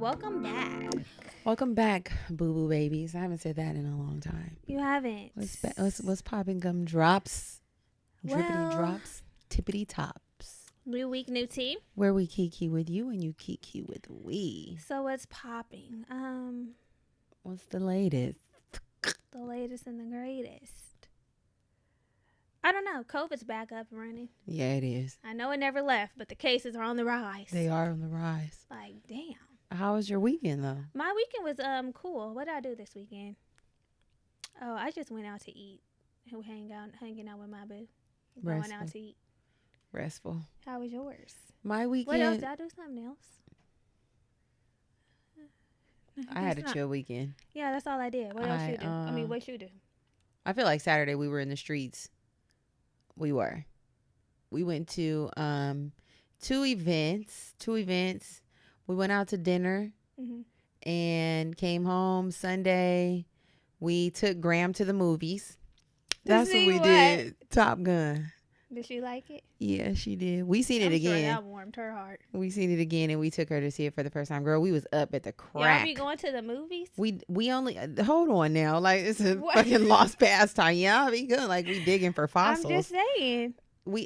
welcome back. Welcome back, boo boo babies. I haven't said that in a long time. You haven't. What's popping gum drops? Drippity Well, drops, tippity tops. New week, new tea. Where we kiki with you and you kiki with we. So what's popping? What's the latest? The latest and the greatest. I don't know. COVID's back up and running. Yeah, it is. I know it never left, but the cases are on the rise. They are on the rise. Like, damn. How was your weekend though? My weekend was cool. What did I do this weekend? Oh, I just went out to eat. Hanging out with my boo. Going out to eat. Restful. How was yours? My weekend. What else? Did I do something else? I had a chill weekend. Yeah, that's all I did. What else you do? What you do? I feel like Saturday we were in the streets. We went to two events. We went out to dinner and came home Sunday. We took Graham to the movies. That's what we did. Top Gun. Did she like it? Yeah, she did. We seen it again. Sure that warmed her heart. We seen it again, and we took her to see it for the first time. Girl, we was up at the crack. Y'all be going to the movies? We only hold on now. Like it's a fucking lost pastime. Yeah, be good. Like we digging for fossils. I'm just saying.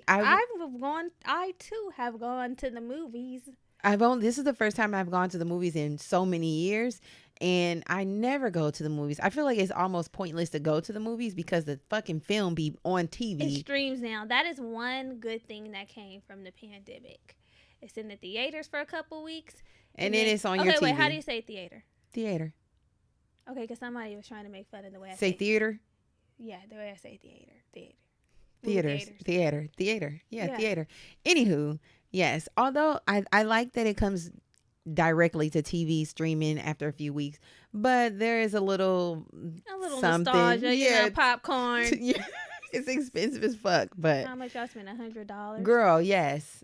I too have gone to the movies. This is the first time I've gone to the movies in so many years, and I never go to the movies. I feel like it's almost pointless to go to the movies because the fucking film be on TV. It streams now. That is one good thing that came from the pandemic. It's in the theaters for a couple weeks, and then it's on your TV. Okay, wait. How do you say theater? Theater. Okay, because somebody was trying to make fun of the way I say theater. Yeah, the way I say theater. Theater. Yeah, theater. Anywho, yes. Although I like that it comes directly to TV streaming after a few weeks, but there is a little something. Nostalgia, popcorn. It's expensive as fuck, but how much y'all spend? $100. Girl, yes.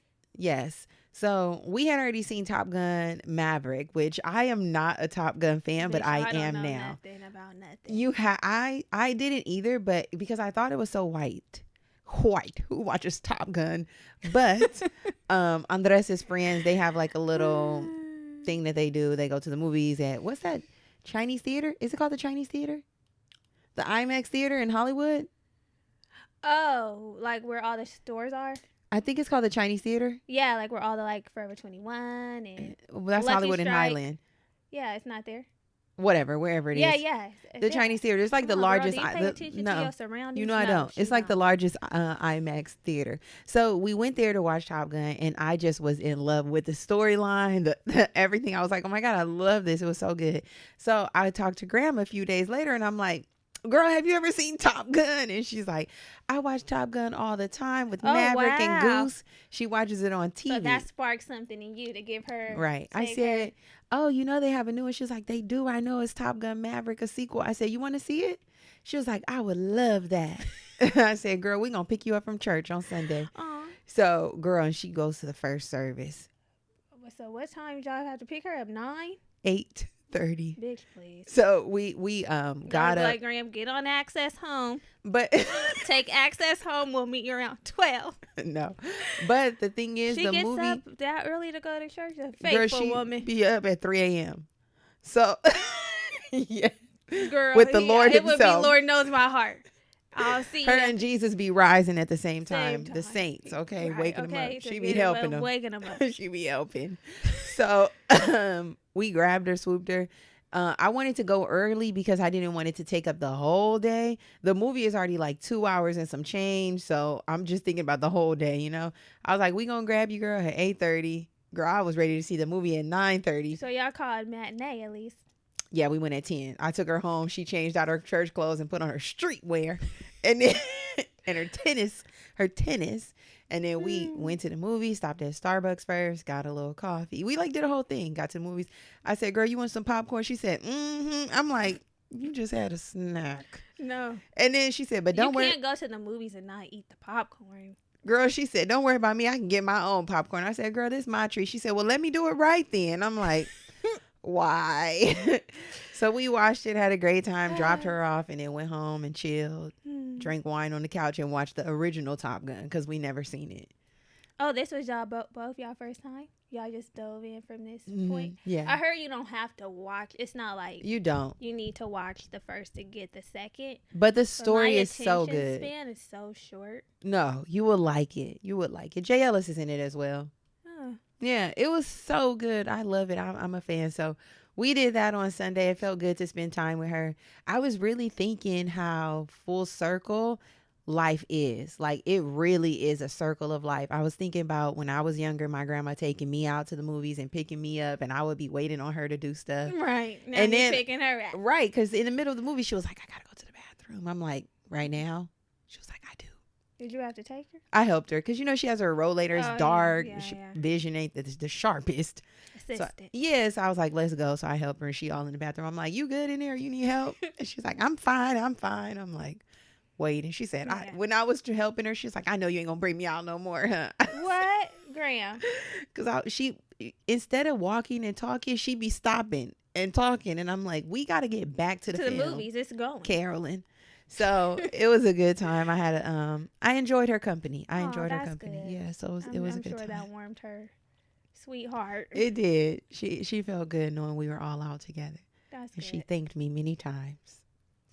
So we had already seen Top Gun Maverick, which I am not a Top Gun fan, but I am now. Nothing about nothing. I didn't either, but because I thought it was so white who watches Top Gun, but Andres' friends, they have like a little thing that they do. They go to the movies at what's that Chinese theater? Is it called the Chinese theater? The IMAX theater in Hollywood? Oh, like where all the stores are? I think it's called the Chinese theater. Yeah, like where all the like Forever 21 and that's Lucky Hollywood Strike. and Highland. Yeah, it's not there. Whatever, wherever it is. Yeah. The Chinese theater. It's like the largest. Girl, do you pay attention to your surroundings? You know I don't. It's like the largest IMAX theater. So we went there to watch Top Gun, and I just was in love with the storyline, the everything. I was like, oh my God, I love this. It was so good. So I talked to Grandma a few days later, and I'm like, girl, have you ever seen Top Gun? And she's like, I watch Top Gun all the time with Maverick and Goose. She watches it on TV. So that sparked something in you to give her. Right. I said, oh, you know they have a new one. She was like, they do. I know it's Top Gun Maverick, a sequel. I said, you want to see it? She was like, I would love that. I said, girl, we're going to pick you up from church on Sunday. Aww. So, girl, and she goes to the first service. So what time did y'all have to pick her up? 9? 8:30. Bitch, please. So we got up. Like, Graham, get on Access Home. But take Access Home. We'll meet you around 12. No, but the thing is, she the gets movie up that early to go to church. A faithful girl, she woman. Be up at 3 a.m. So yeah, girl, with the Lord it himself. Would be Lord knows my heart. I'll see her ya. And Jesus be rising at the same time. The saints, okay, right, waking them up. She be helping them. Waking them up. She be helping. So we grabbed her, swooped her. I wanted to go early because I didn't want it to take up the whole day. The movie is already like 2 hours and some change. So I'm just thinking about the whole day, you know. I was like, we gonna grab you, girl, at 8:30. Girl, I was ready to see the movie at 9:30. So y'all called matinee at least. Yeah, we went at 10. I took her home. She changed out her church clothes and put on her streetwear and then and her tennis. And then we went to the movie, stopped at Starbucks first, got a little coffee. We like did a whole thing, got to the movies. I said, girl, you want some popcorn? She said, I'm like, you just had a snack. No. And then she said, but don't worry. You can't go to the movies and not eat the popcorn. Girl, she said, don't worry about me. I can get my own popcorn. I said, girl, this is my treat. She said, well, let me do it right then. I'm like, why? So we watched it, had a great time, dropped her off, and then went home and chilled, drank wine on the couch, and watched the original Top Gun because we never seen it. Oh, this was y'all both y'all first time? y'all just dove in from this Mm-hmm. point. Yeah. I heard you don't have to watch. It's not like You don't. you need to watch the first to get the second. But the story is so good. My attention span is so short. No, you will like it. You would like it. Jay Ellis is in it as well. Yeah, it was so good. I love it. I'm a fan. So we did that on Sunday. It felt good to spend time with her. I was really thinking how full circle life is. Like, it really is a circle of life. I was thinking about when I was younger, my grandma taking me out to the movies and picking me up, and I would be waiting on her to do stuff. Right. Now and you're then picking her up. Right, because in the middle of the movie, she was like, I got to go to the bathroom. I'm like, right now? She was like, I do. Did you have to take her? I helped her because, she has her rollator. It's dark. Yeah. Vision ain't the sharpest. Assistant. So, yes, I was like, let's go. So I helped her, and she all in the bathroom. I'm like, you good in there? You need help? And she's like, I'm fine. I'm like, wait. And she said, when I was helping her, she's like, I know you ain't going to bring me out no more. What? Graham? Because she, instead of walking and talking, she'd be stopping and talking. And I'm like, we got to get back to the movies. It's going. Carolyn. So it was a good time. I enjoyed her company. I enjoyed her company. Good. Yeah. So it was a good time. I'm sure that warmed her sweetheart. It did. She felt good knowing we were all out together. That's and good. She thanked me many times.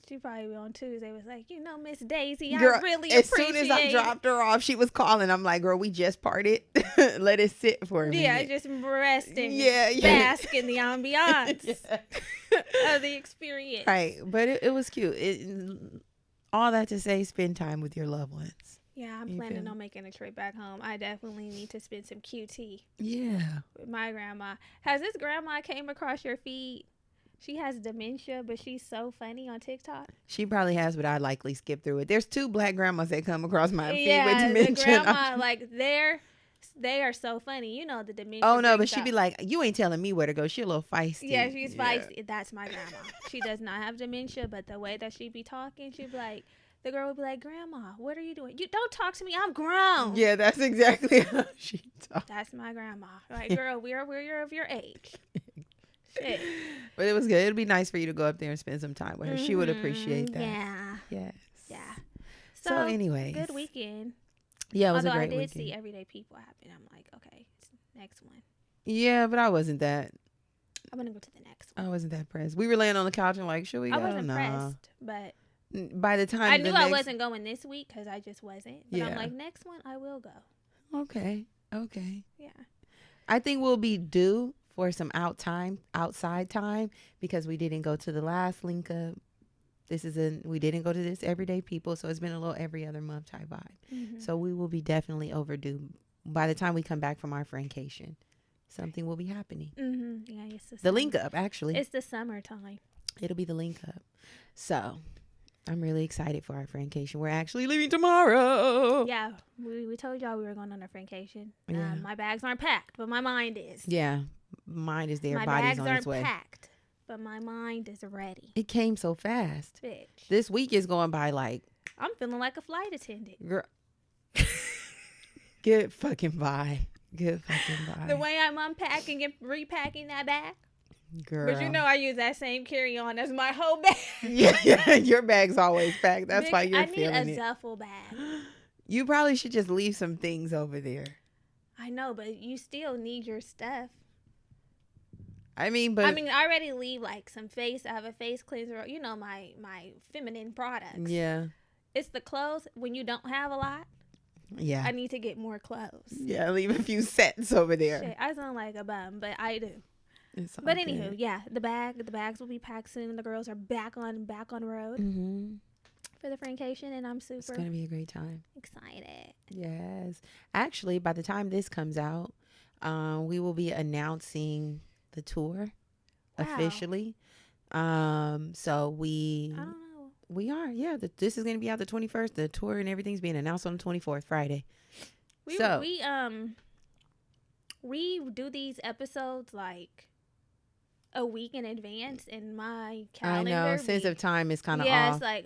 She probably on Tuesday was like, Miss Daisy, girl, I really appreciate it. As soon as I dropped her off, she was calling. I'm like, girl, we just parted. Let it sit for a minute. Yeah, just resting. Yeah. Bask in the ambiance of the experience. Right. But it was cute. All that to say, spend time with your loved ones. Yeah, I'm planning on making a trip back home. I definitely need to spend some QT. Yeah. With my grandma. Has this grandma came across your feed? She has dementia, but she's so funny on TikTok. She probably has, but I likely skip through it. There's 2 black grandmas that come across my feed with dementia. The grandma, like, they are so funny. The dementia. Oh, no, but she be like, you ain't telling me where to go. She a little feisty. Yeah, she's feisty. That's my grandma. She does not have dementia, but the way that she be talking, she be like, the girl would be like, Grandma, what are you doing? You don't talk to me. I'm grown. Yeah, that's exactly how she talks. That's my grandma. Like, girl, we're of your age. Shit. But it was good. It'd be nice for you to go up there and spend some time with her. She would appreciate that. Yeah. Yes. Yeah. So anyways. Good weekend. Yeah, it was a great weekend. Although I did see Everyday People happen. I'm like, okay, next one. Yeah, but I wasn't that. I'm going to go to the next one. I wasn't that pressed. We were laying on the couch and like, should we go? I wasn't pressed, but by the time I knew I wasn't going this week because I just wasn't. But I'm like, next one, I will go. Okay. Yeah. I think we'll be due for some outside time because we didn't go to the last link up. We didn't go to this Everyday People, so it's been a little every other month type vibe. Mm-hmm. So we will be definitely overdue by the time we come back from our friendcation. Something will be happening. Mm-hmm. Yeah, it's the link up. Actually, it's the summertime. It'll be the link up. So I'm really excited for our friendcation. We're actually leaving tomorrow. Yeah, we told y'all we were going on a friendcation. Yeah. My bags aren't packed, but my mind is. Yeah, mine is there. My body's bags on its way. aren't packed, but my mind is ready. It came so fast. Bitch. This week is going by like. I'm feeling like a flight attendant. Girl. Get fucking by. The way I'm unpacking and repacking that bag. Girl. But I use that same carry-on as my whole bag. Yeah, your bag's always packed. That's why you're feeling it. I need a duffel bag. You probably should just leave some things over there. I know, but you still need your stuff. I mean, I already leave like some face. I have a face cleanser. My feminine products. Yeah. It's the clothes when you don't have a lot. Yeah. I need to get more clothes. Yeah, leave a few sets over there. Shit, I sound like a bum, but I do. But anywho, yeah, the bags will be packed soon. The girls are back on road for the friendcation, and I'm super. It's gonna be a great time. Excited. Yes, actually, by the time this comes out, we will be announcing the tour officially. So we. I don't know. We are, yeah. This is gonna be out the 21st. The tour and everything's being announced on the 24th, Friday. We do these episodes like a week in advance in my I calendar. know. Sense of time is kind of yeah, off. it's like,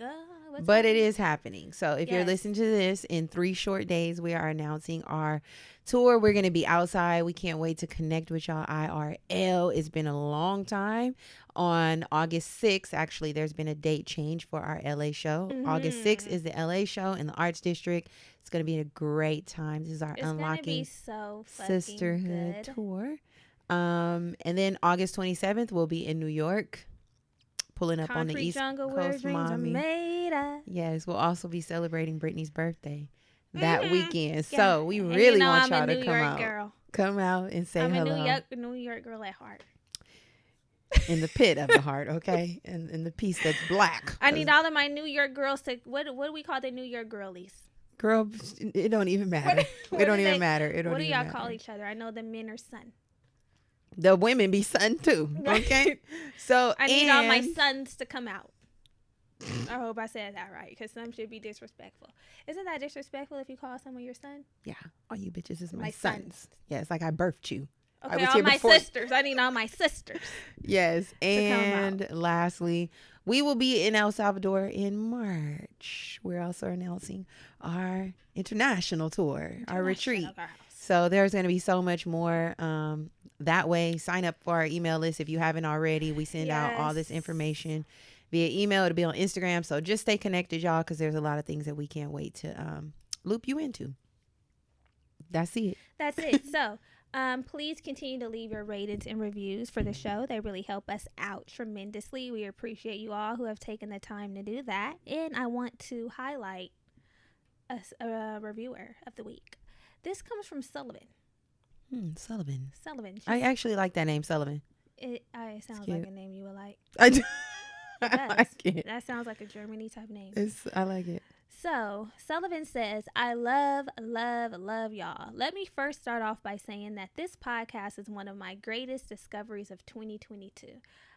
what's but happening? it is happening. So if you're Yes. listening to this in 3 short days, we are announcing our tour. We're going to be outside. We can't wait to connect with y'all IRL. It's been a long time. On August 6th, actually, there's been a date change for our LA show. August 6th is the LA show in the Arts District. It's going to be a great time. This is our It's Unlocking gonna be so Sisterhood good. tour. And then August 27th, we'll be in New York, pulling up on the East Jungle Coast, where dreams mommy. are made of. Yes, we'll also be celebrating Brittany's birthday that weekend. Yeah. So we And really want I'm y'all a to New come York out. girl. Come out and say I'm hello. a New York girl at heart. In the pit of the heart, okay? And in the piece that's black. I need all of my New York girls to, what do we call the New York girlies? Girl, it don't even matter. It don't even matter. What do y'all call each other? I know the men are son. The women be son too, okay? So I need all my sons to come out. I hope I said that right, because some should be disrespectful. Isn't that disrespectful if you call someone your son? Yeah, all you bitches is my sons. sons. Yeah, it's like I birthed you. Okay, all my sisters. I need all my sisters. Yes, and lastly, we will be in El Salvador in March. We're also announcing our international tour, our retreat. So there's going to be so much more that way. Sign up for our email list if you haven't already. We send out all this information via email. It'll be on Instagram. So just stay connected, y'all, because there's a lot of things that we can't wait to loop you into. That's it. That's it. So please continue to leave your ratings and reviews for the show. They really help us out tremendously. We appreciate you all who have taken the time to do that. And I want to highlight a reviewer of the week. This comes from Sullivan. Sullivan. I actually like that name, Sullivan. It sounds like a name you would like. I do. It does. I like it. That sounds like a Germany type name. I like it. So, Sullivan says, I love y'all. Let me first start off by saying that this podcast is one of my greatest discoveries of 2022.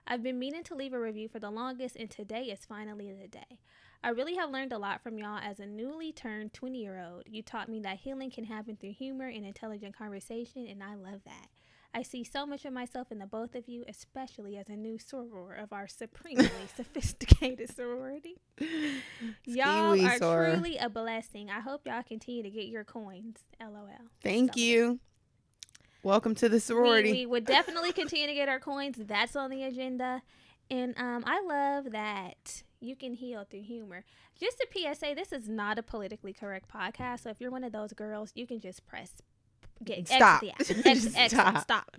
I've been meaning to leave a review for the longest, and today is finally the day. I really have learned a lot from y'all as a newly turned 20-year-old. You taught me that healing can happen through humor and intelligent conversation, and I love that. I see so much of myself in the both of you, especially as a new soror of our supremely sophisticated sorority. Y'all are truly a blessing. I hope y'all continue to get your coins. LOL. Thank you. Welcome to the sorority. We would definitely continue to get our coins. That's on the agenda. And I love that you can heal through humor. Just a PSA, this is not a politically correct podcast. So if you're one of those girls, you can just press stop. Stop.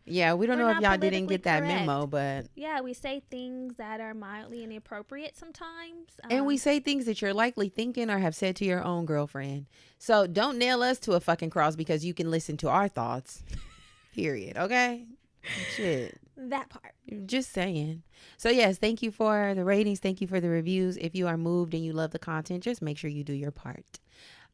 Yeah, we don't know if y'all didn't get that memo, but yeah, we say things that are mildly inappropriate sometimes, and we say things that you're likely thinking or have said to your own girlfriend. So don't nail us to a fucking cross because you can listen to our thoughts. Period. Okay. Shit. That part. Just saying. So yes, thank you for the ratings. Thank you for the reviews. If you are moved and you love the content, just make sure you do your part.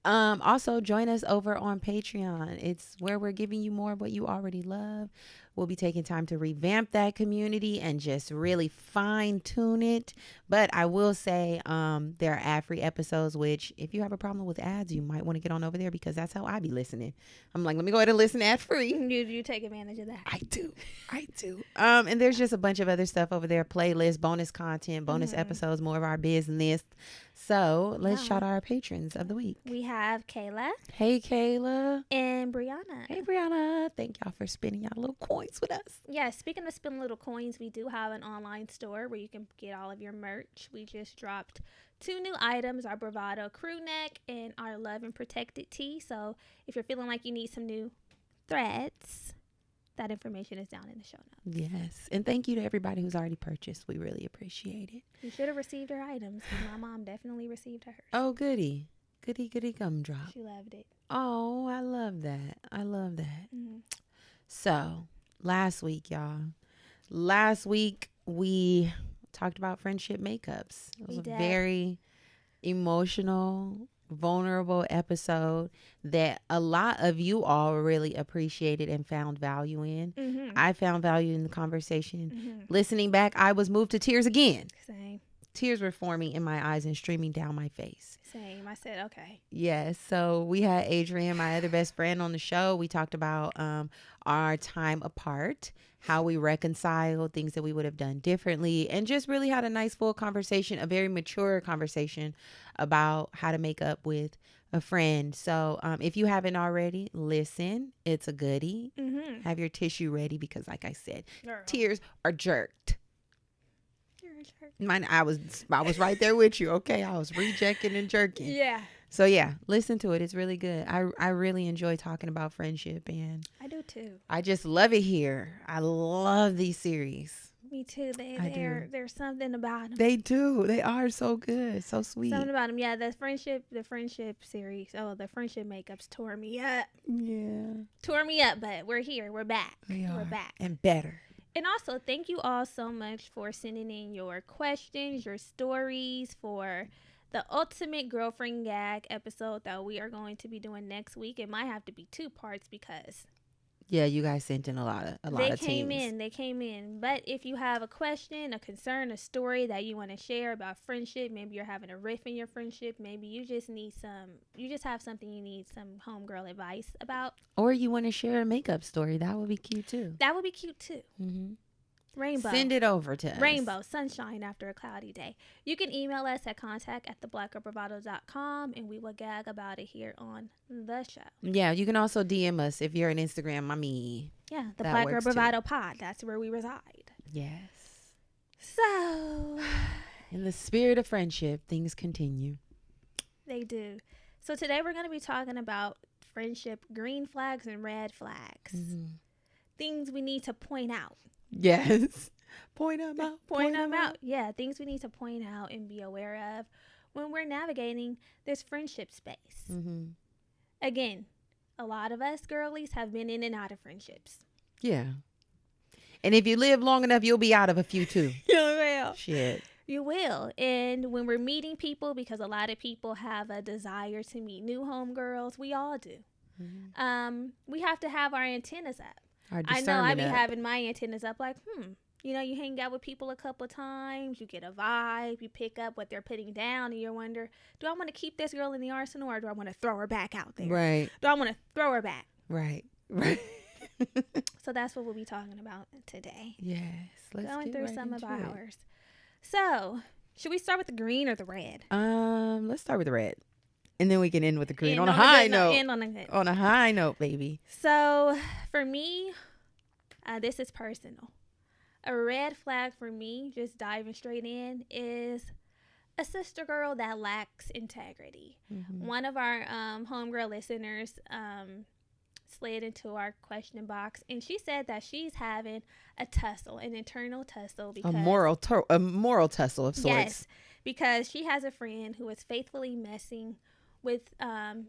Also join us over on Patreon. It's where we're giving you more of what you already love. We'll be taking time to revamp that community and just really fine tune it. But I will say there are ad-free episodes, which if you have a problem with ads, you might want to get on over there because that's how I be listening. I'm like, let me go ahead and listen ad-free. You take advantage of that. I do. And there's just a bunch of other stuff over there. Playlists, bonus content, bonus episodes, more of our business. So let's shout out our patrons of the week. We have Kayla. Hey, Kayla. And Brianna. Hey, Brianna. Thank y'all for spending y'all little coins with us. Yeah, speaking of spending little coins, we do have an online store where you can get all of your merch. We just dropped 2 new items, our Bravado crew neck and our Love and Protected tee. So if you're feeling like you need some new threads, that information is down in the show notes. Yes. And thank you to everybody who's already purchased. We really appreciate it. You should have received your items. My mom definitely received hers. Oh, goody. Goody gumdrop. She loved it. Oh, I love that. Mm-hmm. So last week, y'all. We talked about friendship makeups. It was a very emotional, vulnerable episode that a lot of you all really appreciated and found value in. I found value in the conversation. Listening back, I was moved to tears again. Same. tears were forming in my eyes and streaming down my face. Same. I said, okay. Yes. So we had Adrian, my other best friend, on the show. We talked about our time apart, how we reconciled, things that we would have done differently, and just really had a nice full conversation, a very mature conversation about how to make up with a friend. So if you haven't already, listen. It's a goodie. Have your tissue ready because, like I said, tears are jerked. Mine, I was right there with you. Okay, I was rejecting and jerking. Yeah. So yeah, listen to it. It's really good. I really enjoy talking about friendship, and I do too. I just love it here. I love these series. Me too. There's something about them. They do. They are so good, so sweet. Something about them. Yeah, the friendship series. Oh, the friendship makeups tore me up. Yeah, tore me up. But we're here. We're back. We're back and better. And also, thank you all so much for sending in your questions, your stories for the ultimate girlfriend gag episode that we are going to be doing next week. It might have to be 2 parts because you guys sent in a lot of They came in. But if you have a question, a concern, a story that you want to share about friendship, maybe you're having a riff in your friendship, maybe you just have something you need some homegirl advice about, or you want to share a makeup story, that would be cute too. Mm-hmm. Rainbow. Send it over to us. Rainbow, sunshine after a cloudy day. You can email us at contact@theblackgirlbravado.com and we will gag about it here on the show. Yeah, you can also DM us if you're on Instagram, mommy. Yeah, the Black Girl Bravado Pod. That's where we reside. Yes. So, in the spirit of friendship, things continue. They do. So today we're going to be talking about friendship, green flags and red flags. Things we need to point out. Yes. Point them out. Point them out. Yeah, things we need to point out and be aware of when we're navigating this friendship space. Again, a lot of us girlies have been in and out of friendships. Yeah. And if you live long enough, you'll be out of a few too. You will. Shit. You will. And when we're meeting people, because a lot of people have a desire to meet new homegirls, we all do. We have to have our antennas up. I know I be having my antennas up like, you know, you hang out with people a couple times, you get a vibe, you pick up what they're putting down, and you wonder, do I want to keep this girl in the arsenal or do I want to throw her back out there? Right. Do I want to throw her back? Right. So that's what we'll be talking about today. Yes. Let's going through some of ours. So, should we start with the green or the red? Let's start with the red. And then we can end with the green on a high note. On a high note, baby. So, for me, this is personal. A red flag for me, just diving straight in, is a sister girl that lacks integrity. One of our homegirl listeners slid into our question box, and she said that she's having a tussle, an internal tussle. Because, a moral tussle of sorts. Yes, because she has a friend who is faithfully messing with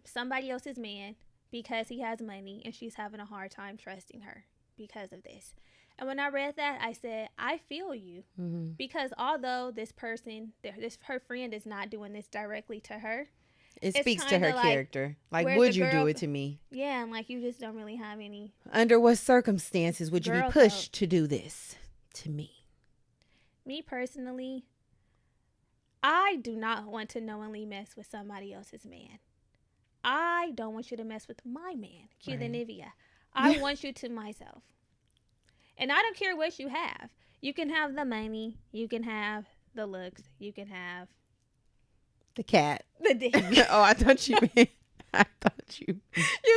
somebody else's man because he has money, and she's having a hard time trusting her because of this. And when I read that, I said, I feel you. Because although this person, her friend is not doing this directly to her, it speaks to her character. Like, would you do it to me? Yeah, and like you just don't really have any. Under what circumstances would you be pushed to do this to me? Me personally, I do not want to knowingly mess with somebody else's man. I don't want you to mess with my man. Cue the Nivea. I want you to myself. And I don't care what you have. You can have the money. You can have the looks. You can have the cat. The dick. Oh, I thought you meant. You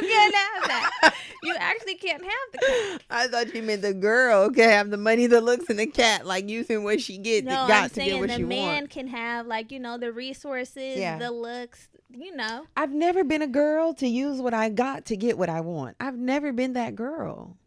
can't have that. You actually can't have the cat. I thought you meant the girl can have the money, the looks, and the cat, like using what she gets. No, I'm saying the man can have, like, you know, the resources, the looks, you know. I've never been a girl to use what I got to get what I want. I've never been that girl.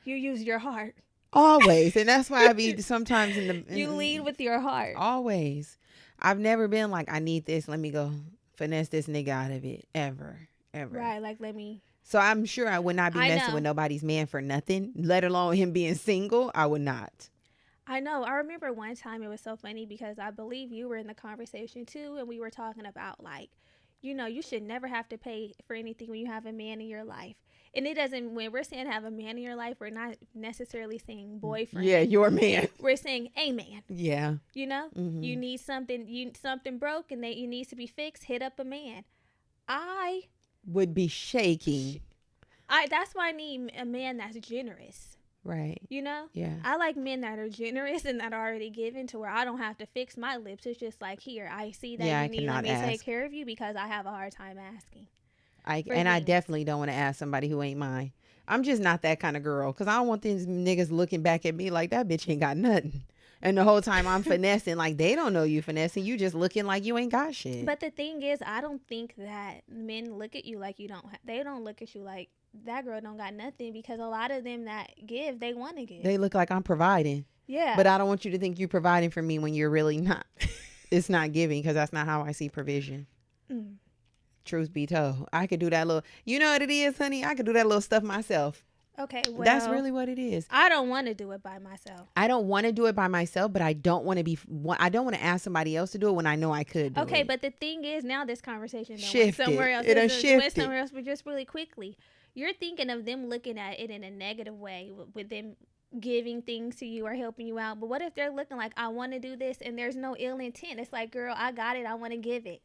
You use your heart. Always. And that's why I be sometimes you lead with your heart. Always. I've never been like, I need this. Let me go finesse this nigga out of it. Ever. Right. Like, let me. So I'm sure I would not be messing with nobody's man for nothing, let alone him being single. I would not. I know. I remember one time it was so funny because I believe you were in the conversation too. And we were talking about, like, you know, you should never have to pay for anything when you have a man in your life. And it doesn't, when we're saying have a man in your life, we're not necessarily saying boyfriend. Yeah, your man. We're saying a man. Yeah. You know, Mm-hmm. you need something broke and that you needs to be fixed, hit up a man. I would be shaking. That's why I need a man that's generous. Right. You know? Yeah. I like men that are generous and that are already given to where I don't have to fix my lips. It's just like, here, I see that you need me to take care of you because I have a hard time asking. I definitely don't want to ask somebody who ain't mine. I'm just not that kind of girl because I don't want these niggas looking back at me like that bitch ain't got nothing. And the whole time I'm finessing, like they don't know you finessing. You just looking like you ain't got shit. But the thing is, I don't think that men look at you like you don't. They don't look at you like that girl don't got nothing, because a lot of them that give, they want to give. They look like I'm providing. Yeah. But I don't want you to think you're providing for me when you're really not. It's not giving, because that's not how I see provision. Mm. Truth be told, I could do that little. You know what it is, honey? I could do that little stuff myself. Okay, well, that's really what it is. I don't want to do it by myself. I don't want to do it by myself, but I don't want to be. I don't want to ask somebody else to do it when I know I could do it. Okay, but the thing is, now this conversation shifted somewhere else. It shifted somewhere else, but just really quickly, you're thinking of them looking at it in a negative way with them giving things to you or helping you out. But what if they're looking like, I want to do this, and there's no ill intent? It's like, girl, I got it. I want to give it.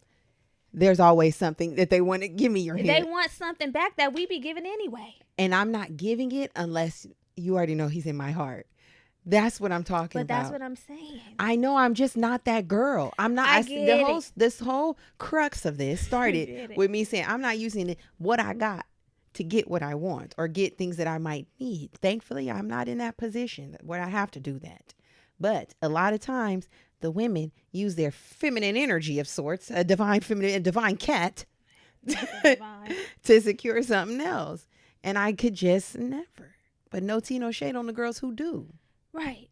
There's always something that they want to give me your hand. They want something back that we be giving anyway. And I'm not giving it unless you already know he's in my heart. That's what I'm talking about. But that's what I'm saying. I know I'm just not that girl. I'm not. This whole crux of this started with me saying I'm not using what I got to get what I want or get things that I might need. Thankfully, I'm not in that position where I have to do that. But a lot of times, the women use their feminine energy of sorts, a divine feminine, a divine cat, to secure something else. And I could just never. But no tea, no shade on the girls who do. Right.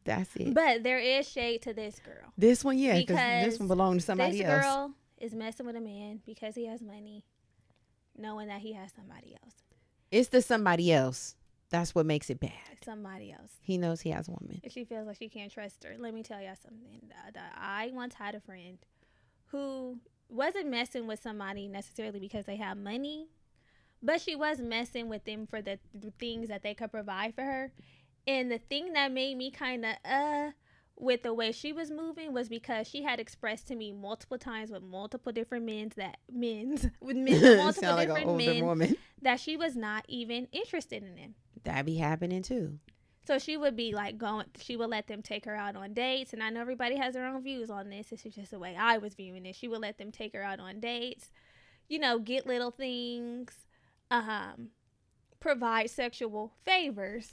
That's it. But there is shade to this girl. This one, yeah, because this one belongs to somebody else. This girl is messing with a man because he has money, knowing that he has somebody else. It's the somebody else. That's what makes it bad. Somebody else. He knows he has a woman. If she feels like she can't trust her. Let me tell y'all something. I once had a friend who wasn't messing with somebody necessarily because they have money, but she was messing with them for the things that they could provide for her. And the thing that made me kind of with the way she was moving was because she had expressed to me multiple times with multiple different men that she was not even interested in them. That be happening too. So she would be like she would let them take her out on dates. And I know everybody has their own views on this. This is just the way I was viewing it. She would let them take her out on dates, you know, get little things, provide sexual favors.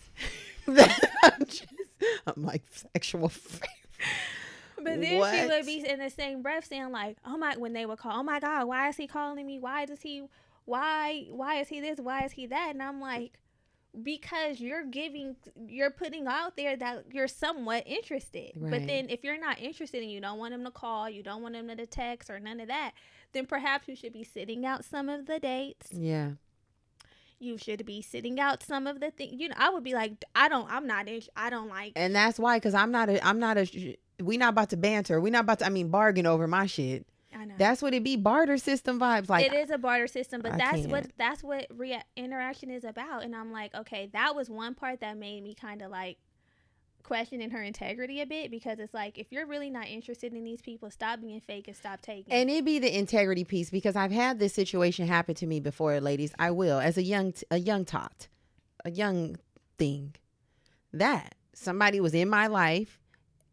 I'm like, sexual favors. But then she would be in the same breath saying like, when they would call, oh my God, why is he calling me? Why is he this? Why is he that? And I'm like, because you're putting out there that you're somewhat interested. Right. But then if you're not interested and you don't want him to call, you don't want him to text or none of that, then perhaps you should be sitting out some of the dates. Yeah. You should be sitting out some of the things. You know, I would be like, I don't like. And that's why, because we not about to banter. We not about to, bargain over my shit. I know. That's what it be, barter system vibes. Like, it is a barter system, but that's what interaction is about. And I'm like, okay, that was one part that made me kind of like questioning her integrity a bit, because it's like, if you're really not interested in these people, stop being fake and stop taking. And it be the integrity piece, because I've had this situation happen to me before, ladies. I will, as a young thing, that somebody was in my life.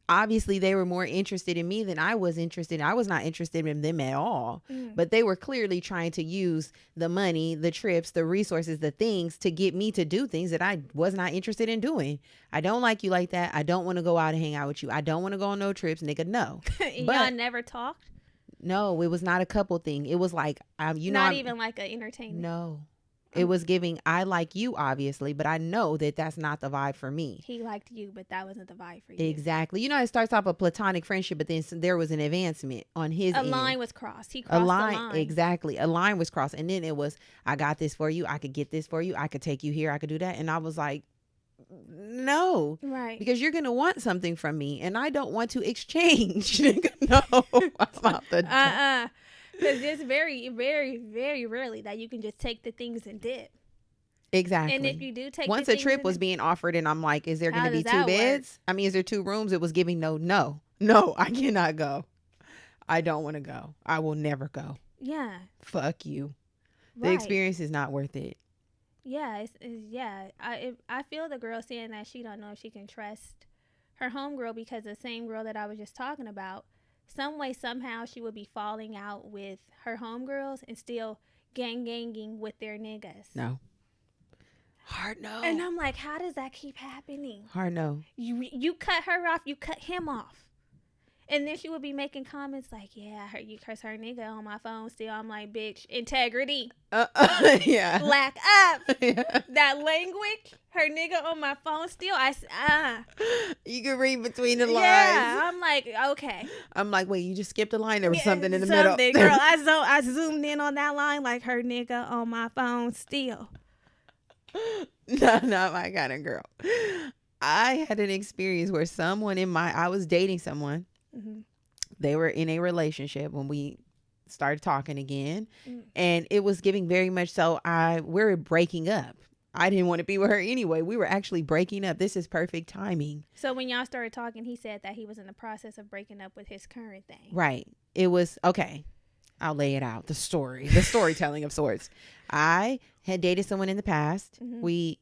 Obviously, they were more interested in me than I was interested. I was not interested in them at all. But they were clearly trying to use the money, the trips, the resources, the things to get me to do things that I was not interested in doing. I don't like you like that. I don't want to go out and hang out with you. I don't want to go on no trips, nigga. No. Y'all never talked? No, it was not a couple thing. It was like, not even like an entertainment. No. It was giving, I like you, obviously, but I know that that's not the vibe for me. He liked you, but that wasn't the vibe for you. Exactly. You know, it starts off a platonic friendship, but then there was an advancement on his end. A line was crossed. He crossed the line. Exactly. A line was crossed. And then it was, I got this for you. I could get this for you. I could take you here. I could do that. And I was like, no. Right. Because you're going to want something from me, and I don't want to exchange. No. I'm out the door. Because it's very, very, very rarely that you can just take the things and dip. Exactly. And if you do take once the a things trip and was being offered, and I'm like, is there going How to be does two that work? beds? I mean, is there 2 rooms? It was giving no, I cannot go. I don't want to go. I will never go. yeah, Fuck you. The right. experience is not worth it. Yeah, yeah. I feel the girl saying that she don't know if she can trust her homegirl because the same girl that I was just talking about, some way somehow she would be falling out with her homegirls and still ganging with their niggas. No. Hard no. And I'm like, how does that keep happening? Hard no. You cut her off, you cut him off. And then she would be making comments like, yeah, you curse her nigga on my phone still. I'm like, bitch, integrity. Yeah. Black up. Yeah. That language, her nigga on my phone still. You can read between the lines. Yeah, I'm like, okay. I'm like, wait, you just skipped a line? There was something in the middle. Girl, I zoomed in on that line like her nigga on my phone still. No, not my kind of girl. I had an experience where I was dating someone. Mm-hmm. They were in a relationship when we started talking again, and it was giving very much so we were breaking up. I didn't want to be with her anyway. We were actually breaking up. This is perfect timing. So when y'all started talking, he said that he was in the process of breaking up with his current thing. Right. It was okay. I'll lay it out. The storytelling of sorts. I had dated someone in the past. Mm-hmm. We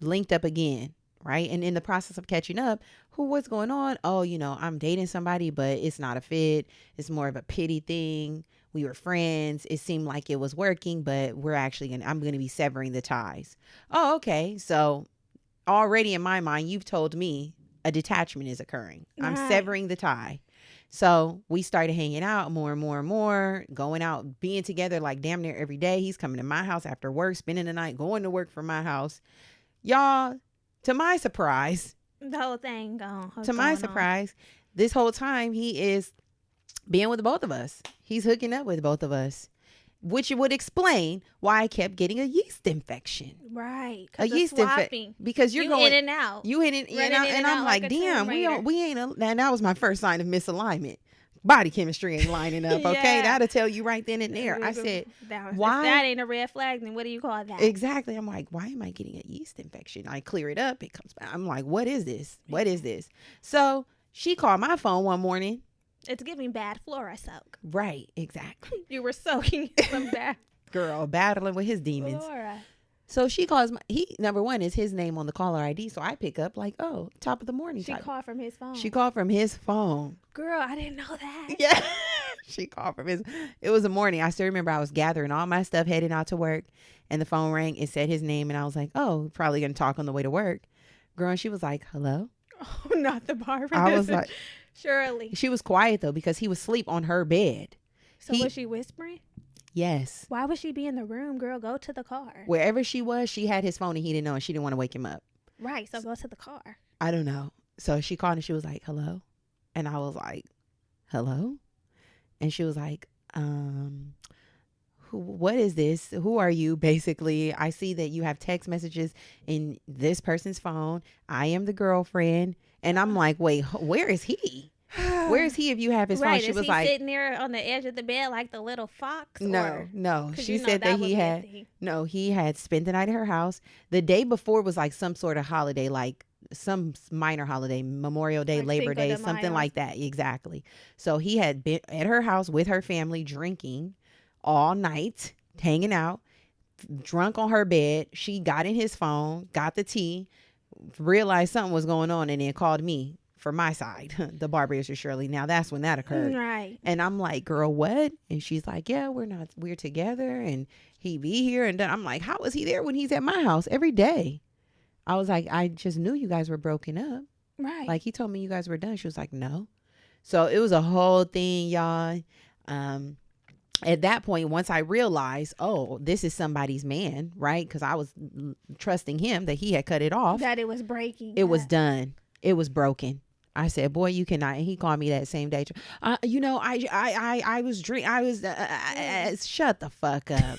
linked up again. Right. And in the process of catching up, what's going on? Oh, I'm dating somebody, but it's not a fit. It's more of a pity thing. We were friends. It seemed like it was working, but I'm going to be severing the ties. Oh, okay. So already in my mind, you've told me a detachment is occurring. Right. I'm severing the tie. So we started hanging out more and more and more, going out, being together like damn near every day. He's coming to my house after work, spending the night, going to work from my house. Y'all, to my surprise, the whole thing gone. This whole time he is being with both of us. He's hooking up with both of us, which would explain why I kept getting a yeast infection. Right. A yeast infection. Because you're going in and out. You in and out. And I'm like, damn, we ain't. And that was my first sign of misalignment. Body chemistry ain't lining up. Okay. Yeah. That'll tell you right then and there. I said, why? If that ain't a red flag, then what do you call that? Exactly. I'm like, why am I getting a yeast infection? I clear it up. It comes back. I'm like, what is this? What is this? So she called my phone one morning. It's giving bad flora soak. Right. Exactly. You were soaking some bad. Girl, battling with his demons. Flora. So she calls number one is his name on the caller ID. So I pick up like, oh, top of the morning. She called from his phone. She called from his phone. Girl, I didn't know that. Yeah. She called from it was a morning. I still remember I was gathering all my stuff, heading out to work, and the phone rang. It said his name, and I was like, oh, probably going to talk on the way to work. Girl, and she was like, hello? Oh, not the Barbara. I was like, surely. She was quiet, though, because he was asleep on her bed. So was she whispering? Yes. Why would she be in the room, girl? Go to the car. Wherever she was, she had his phone and he didn't know, and she didn't want to wake him up. Right. So go to the car. I don't know. So she called and she was like, hello? And I was like, hello? And she was like, what is this? Who are you? Basically, I see that you have text messages in this person's phone. I am the girlfriend. And I'm like, wait, where is he? Where is he if you have his phone? She was like, sitting there on the edge of the bed like the little fox? No. She said that he had spent the night at her house. The day before was like some sort of holiday, like some minor holiday, Memorial Day, like Labor Day, something like that. Exactly. So he had been at her house with her family, drinking all night, hanging out, drunk on her bed. She got in his phone, got the tea, realized something was going on, and then called me for my side, the Barbarian Shirley. Now that's when that occurred. Right. And I'm like, girl, what? And she's like, yeah, we're together and he be here. And I'm like, how is he there when he's at my house every day? I was like, I just knew you guys were broken up. Right. Like he told me you guys were done. She was like, no. So it was a whole thing, y'all. At that point, once I realized, oh, this is somebody's man, right? Because I was trusting him that he had cut it off. That it was breaking. It was done. It was broken. I said, boy, you cannot. And he called me that same day. I was shut the fuck up.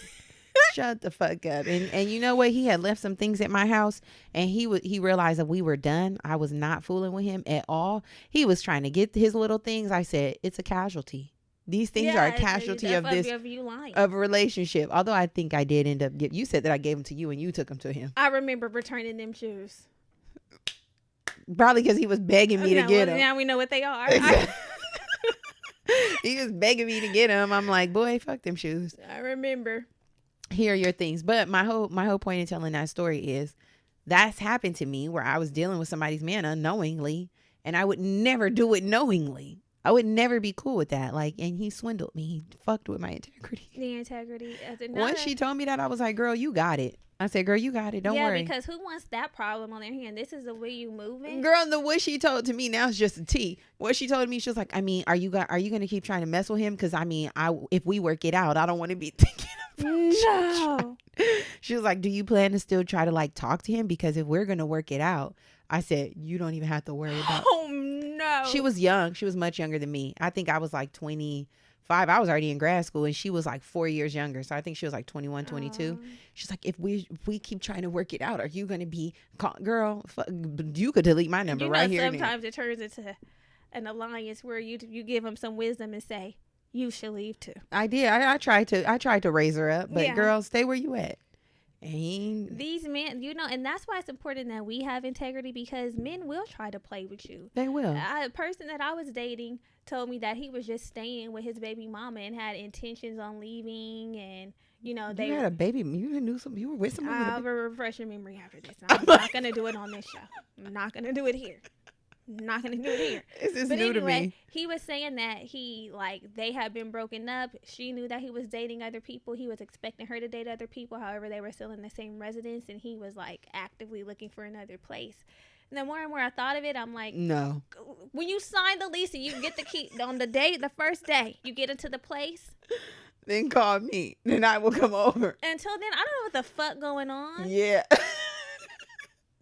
Shut the fuck up. And you know what? He had left some things at my house, and he realized that we were done. I was not fooling with him at all. He was trying to get his little things. I said, it's a casualty. These things are a casualty of this you lying. of a relationship. Although I think I did end up you said that I gave them to you and you took them to him. I remember returning them shoes. Probably because he was begging me to get them. Now we know what they are. He was begging me to get them. I'm like, boy, fuck them shoes. I remember. Here are your things. But my whole point in telling that story is that's happened to me where I was dealing with somebody's man unknowingly, and I would never do it knowingly. I would never be cool with that. Like, and he swindled me. He fucked with my integrity. The integrity. Once she told me that, I was like, girl, you got it. I said, girl, you got it. Don't worry. Yeah, because who wants that problem on their hand? This is the way you moving. Girl, what she told to me now is just a tea. What she told me, she was like, I mean, are you going to keep trying to mess with him? Because, I mean, if we work it out, I don't want to be thinking No. She was like, do you plan to still try to like talk to him? Because if we're going to work it out, I said, you don't even have to worry about. Oh, no. She was young. She was much younger than me. I think I was like 25. I was already in grad school and she was like 4 years younger. So I think she was like 21, 22. She's like, if we keep trying to work it out, are you going to be, girl, you could delete my number right here. Sometimes it turns into an alliance where you give them some wisdom and say, you should leave too. I did. I tried to raise her up, but girl, stay where you at. And these men, and that's why it's important that we have integrity, because men will try to play with you. They will. A person that I was dating told me that he was just staying with his baby mama and had intentions on leaving, and they had a baby. You knew some. You were with someone. I'll refresh your memory after this. I'm not gonna do it on this show. I'm not gonna do it here. Not gonna do it here. This is new to me. He was saying that they had been broken up. She knew that he was dating other people. He was expecting her to date other people. However, they were still in the same residence, and he was like actively looking for another place. And the more and more I thought of it, I'm like, no. When you sign the lease and you get the key on the first day, you get into the place. Then call me. Then I will come over. Until then, I don't know what the fuck going on. Yeah.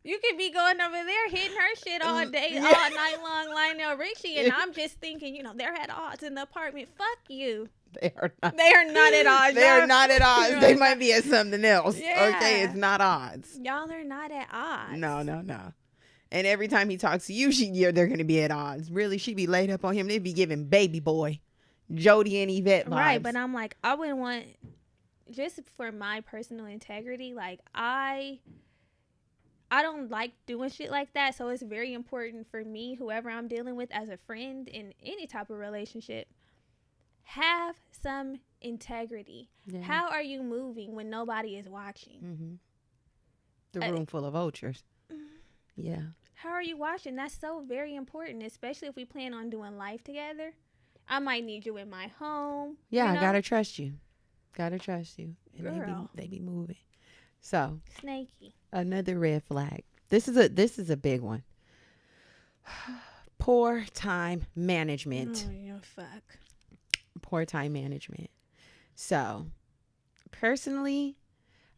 You could be going over there hitting her shit all day, all night long, Lionel Richie, and I'm just thinking, they're at odds in the apartment. Fuck you. They are not. They are not at odds. They are not at odds. They might be at something else. Yeah. Okay, it's not odds. Y'all are not at odds. No. And every time he talks to you, they're going to be at odds. Really, she be laid up on him. They'd be giving baby boy, Jody and Yvette vibes. Right, but I'm like, I wouldn't want, just for my personal integrity, like I don't like doing shit like that. So it's very important for me, whoever I'm dealing with as a friend in any type of relationship, have some integrity. Yeah. How are you moving when nobody is watching? Mm-hmm. The room full of vultures. Yeah. How are you watching? That's so very important, especially if we plan on doing life together. I might need you in my home. Yeah, I gotta trust you. And Girl. they be moving. So snaky. Another red flag. This is a big one. Poor time management. Oh, yeah, fuck. Poor time management. So, personally,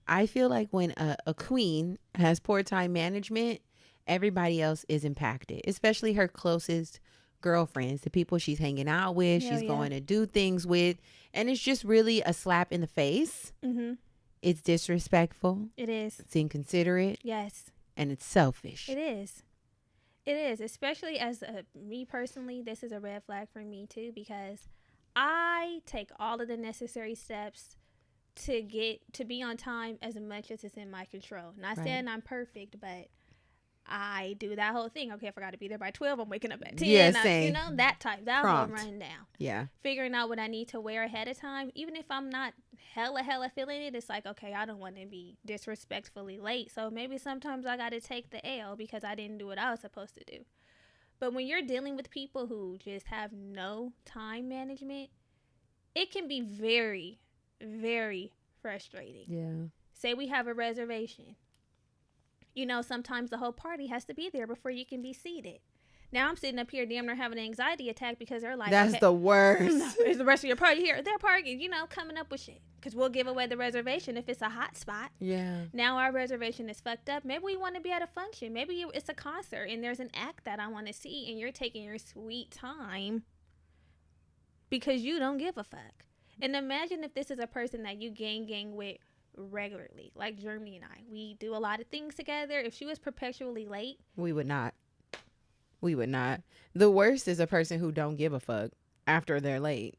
I feel like when a queen has poor time management, everybody else is impacted, especially her closest girlfriends, the people she's hanging out with, she's going to do things with, and it's just really a slap in the face. Mm-hmm. It's disrespectful. It is. It's inconsiderate. Yes. And it's selfish. It is. It is. Especially as me personally, this is a red flag for me too, because I take all of the necessary steps to be on time as much as it's in my control. Not saying I'm perfect, but I do that whole thing. Okay, I forgot to be there by 12. I'm waking up at 10. Yeah, same. That whole rundown. Yeah. Figuring out what I need to wear ahead of time. Even if I'm not hella feeling it, it's like, okay, I don't want to be disrespectfully late. So maybe sometimes I got to take the L because I didn't do what I was supposed to do. But when you're dealing with people who just have no time management, it can be very, very frustrating. Yeah. Say we have a reservation. Sometimes the whole party has to be there before you can be seated. Now I'm sitting up here damn near having an anxiety attack because they're like, that's the worst. Is the rest of your party here? They're partying, coming up with shit. Because we'll give away the reservation if it's a hot spot. Yeah. Now our reservation is fucked up. Maybe we want to be at a function. Maybe it's a concert and there's an act that I want to see and you're taking your sweet time because you don't give a fuck. And imagine if this is a person that you gang with regularly, like Germany and I. We do a lot of things together. If she was perpetually late, we would not. The worst is a person who don't give a fuck after they're late.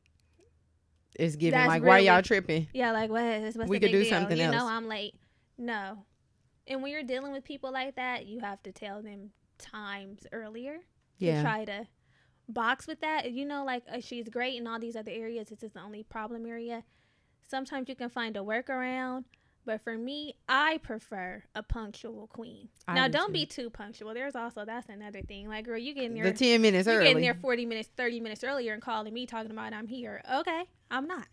It's giving That's like, why really- y'all tripping? Yeah, like what's We the could big do deal? something You else. know I'm late. No. And when you're dealing with people like that, you have to tell them times earlier to Yeah. try to box with that. You know, like she's great in all these other areas. This is the only problem area. Sometimes you can find a workaround. But for me, I prefer a punctual queen. Now, don't be too punctual. That's another thing. Like, girl, you getting there. The 10 minutes you early. getting there 40 minutes, 30 minutes earlier and calling me talking about I'm here. Okay, I'm not.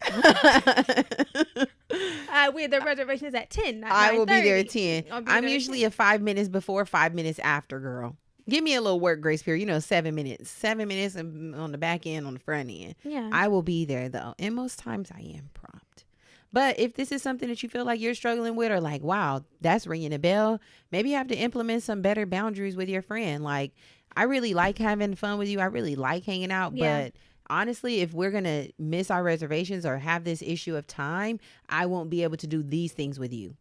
The reservation is at 10. Not I will be there 9:30. at 10. I'll be I'm there at usually 10. a 5 minutes before, 5 minutes after, girl. Give me a little work grace period. 7 minutes. 7 minutes on the back end, on the front end. Yeah. I will be there, though. And most times I am prompt. But if this is something that you feel like you're struggling with, or like, wow, that's ringing a bell, maybe you have to implement some better boundaries with your friend. Like, I really like having fun with you. I really like hanging out. Yeah. But honestly, if we're going to miss our reservations or have this issue of time, I won't be able to do these things with you.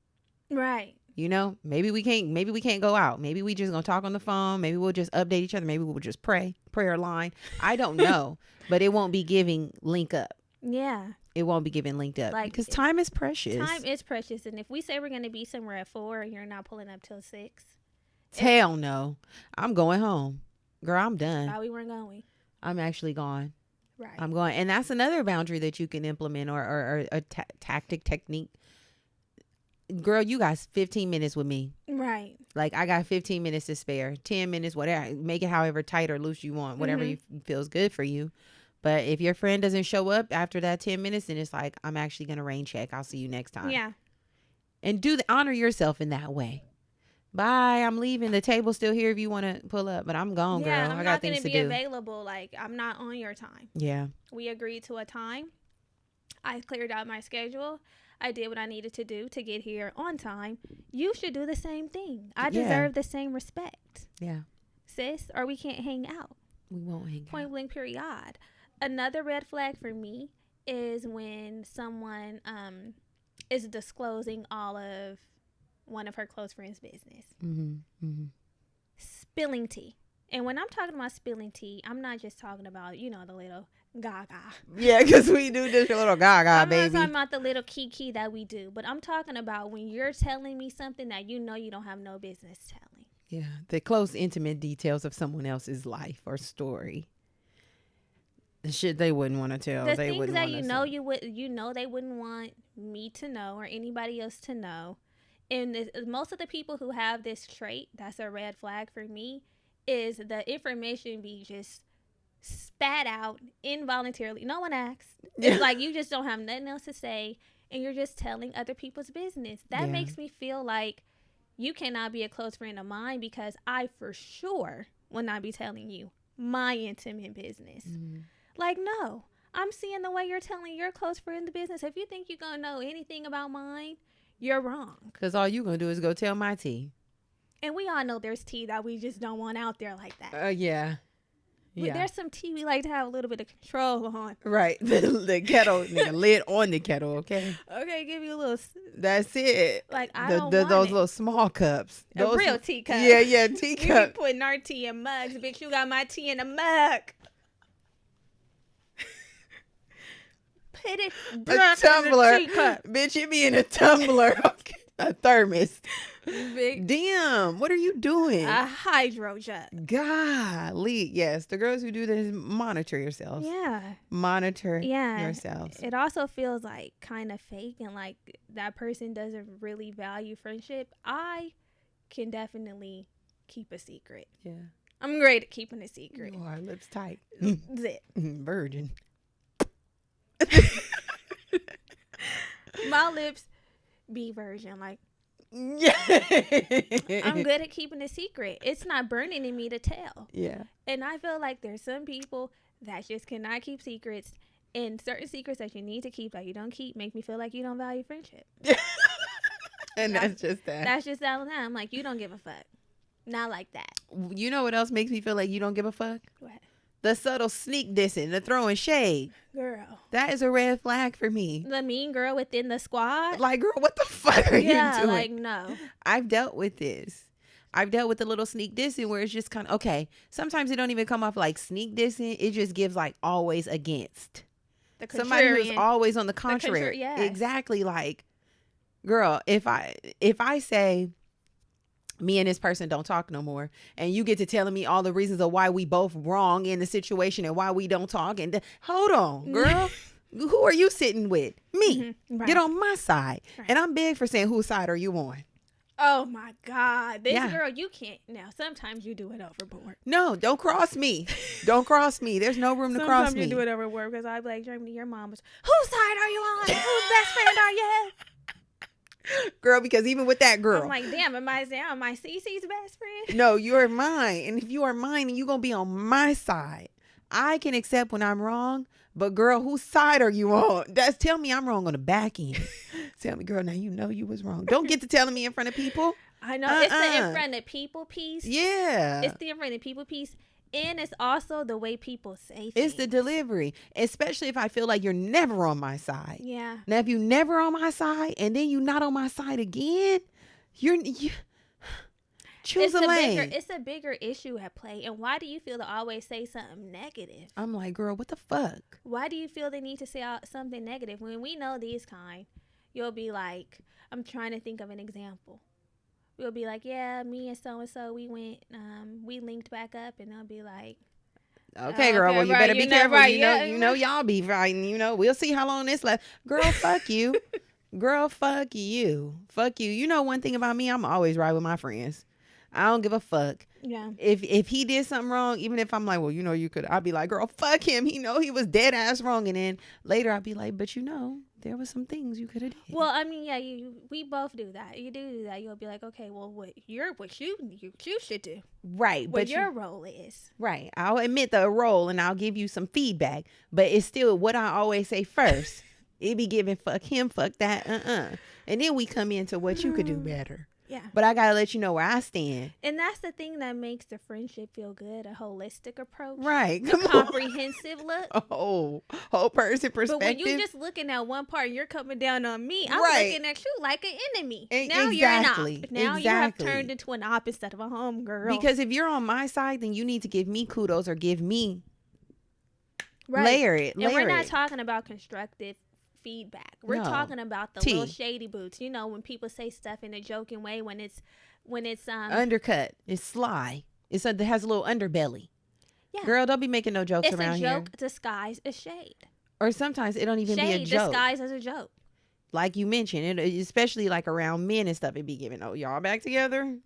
Right. Maybe we can't go out. Maybe we just gonna talk on the phone. Maybe we'll just update each other. Maybe we'll just prayer line. I don't know, but it won't be giving link up. Yeah. It won't be giving linked up, Like, because time is precious. Time is precious. And if we say we're going to be somewhere at 4 and you're not pulling up till 6. Hell no. I'm going home. Girl, I'm done. Thought we weren't going. I'm actually gone. Right. I'm going. And that's another boundary that you can implement, or a technique. Girl, you got 15 minutes with me. Right. Like, I got 15 minutes to spare. 10 minutes, whatever. Make it however tight or loose you want. Whatever feels good for you. But if your friend doesn't show up after that 10 minutes, then it's like, I'm actually going to rain check. I'll see you next time. Yeah. And honor yourself in that way. Bye. I'm leaving. The table's still here if you want to pull up. But I'm gone, girl. I'm I got not going things to to be do. available. Like, I'm not on your time. Yeah. We agreed to a time. I cleared out my schedule. I did what I needed to do to get here on time. You should do the same thing. I deserve the same respect. Yeah. Sis, or we can't hang out. We won't hang out. Point blank period. Another red flag for me is when someone is disclosing all of one of her close friends' business. Spilling tea. And when I'm talking about spilling tea, I'm not just talking about, the little gaga. Yeah, because we do this little gaga, baby. I'm not talking about the little kiki that we do, but I'm talking about when you're telling me something that you don't have no business telling. Yeah, the close, intimate details of someone else's life or story. The shit they wouldn't want to tell. The they things wouldn't that wanna say. they wouldn't want me to know or anybody else to know. And most of the people who have this trait, that's a red flag for me, is the information be just spat out involuntarily. No one asked. It's like you just don't have nothing else to say and you're just telling other people's business. That makes me feel like you cannot be a close friend of mine, because I for sure will not be telling you my intimate business. Like, no, I'm seeing the way you're telling your close friend the business. If you think you're going to know anything about mine, you're wrong. Because all you're going to do is go tell my tea. And we all know there's tea that we just don't want out there like that. Yeah. But there's some tea we like to have a little bit of control on. Right. The kettle, the lid on the kettle, okay? Okay, give you a little. That's it. Like, I don't want those it. little small cups. A real teacup. Yeah, teacup. You be putting our tea in mugs. Bitch, you got my tea in a mug. Put it A tumbler. in a teacup. Bitch, it be in a tumbler. Okay. A thermos. Big. Damn, what are you doing? A hydro jug. Golly. Yes, the girls who do this, monitor yourselves. Yeah. Monitor yourselves. It also feels like kind of fake and like that person doesn't really value friendship. I can definitely keep a secret. Yeah. I'm great at keeping a secret. You are lips tight. Zip. Virgin. My lips be virgin. Like, Yeah. I'm good at keeping a secret. It's not burning in me to tell. Yeah. And I feel like there's some people that just cannot keep secrets. And certain secrets that you need to keep that you don't keep make me feel like you don't value friendship. And that's just that. That's just out of that. I'm like, you don't give a fuck. Not like that. You know what else makes me feel like you don't give a fuck? What? The subtle sneak dissing, the throwing shade. Girl. That is a red flag for me. The mean girl within the squad. Like, girl, what the fuck are you doing? Like, no. I've dealt with this. I've dealt with the little sneak dissing where it's just kind of, okay, sometimes it don't even come off like sneak dissing. It just gives like always against. somebody who's always on the contrary. Yes. Exactly. Like, girl, if I say me and this person don't talk no more, and you get to telling me all the reasons of why we both wrong in the situation and why we don't talk, and hold on, girl. Who are you sitting with? Me. Mm-hmm. Right. Get on my side. Right. And I'm big for saying, whose side are you on? Oh my God. This girl, you can't. Now, sometimes you do it overboard. No, don't cross me. Don't cross me. There's no room to cross me. Sometimes you do it overboard because I'd be like, Germany, your mom was, whose side are you on? Whose best friend are you? Girl, because even with that girl, I'm like, damn, am I Cece's best friend? No, you're mine. And if you are mine, you're going to be on my side. I can accept when I'm wrong, but girl, whose side are you on? Tell me I'm wrong on the back end. Tell me, girl, now you know you was wrong. Don't get to telling me in front of people. I know. It's the in front of people piece. Yeah. It's the in front of people piece. And it's also the way people say things. It's the delivery, especially if I feel like you're never on my side. Yeah. Now, if you never on my side and then you not on my side again, you choose a lane. It's a bigger issue at play. And why do you feel to always say something negative? I'm like, girl, what the fuck? Why do you feel they need to say something negative? When we know these kind, you'll be like, I'm trying to think of an example. We'll be like, yeah, me and so we went, we linked back up, and they'll be like, okay, girl, well, you better be careful. Right, you know, y'all be fighting. You know, we'll see how long this lasts. Girl, fuck you. Girl, fuck you. Fuck you. You know one thing about me, I'm always right with my friends. I don't give a fuck. Yeah. If he did something wrong, even if I'm like, well, you know, you could, I'll be like, girl, fuck him. He know he was dead ass wrong. And then later I'll be like, but you know, there was some things you could have did. Well, I mean, yeah, we both do that. You do that. You'll be like, okay, well, what you should do. Right. What your role is. Right. I'll admit the role and I'll give you some feedback. But it's still what I always say first. It be giving fuck him, fuck that, And then we come into what you could do better. Yeah. But I got to let you know where I stand. And that's the thing that makes the friendship feel good, a holistic approach. Right. A comprehensive look. Oh, whole person perspective. But when you're just looking at one part, you're coming down on me. I'm looking at you like an enemy. Now you're an op. Now you have turned into an op instead of a homegirl. Because if you're on my side, then you need to give me kudos or give me. Right. Layer it. And we're not talking about constructive feedback. We're talking about the little shady boots. You know, when people say stuff in a joking way, when it's undercut, it's sly. It has a little underbelly. Yeah. Girl, don't be making no jokes around here. It's a joke disguised as shade. Or sometimes it don't even be a joke. Shade disguised as a joke. Like you mentioned, especially like around men and stuff, it be giving, oh, y'all back together?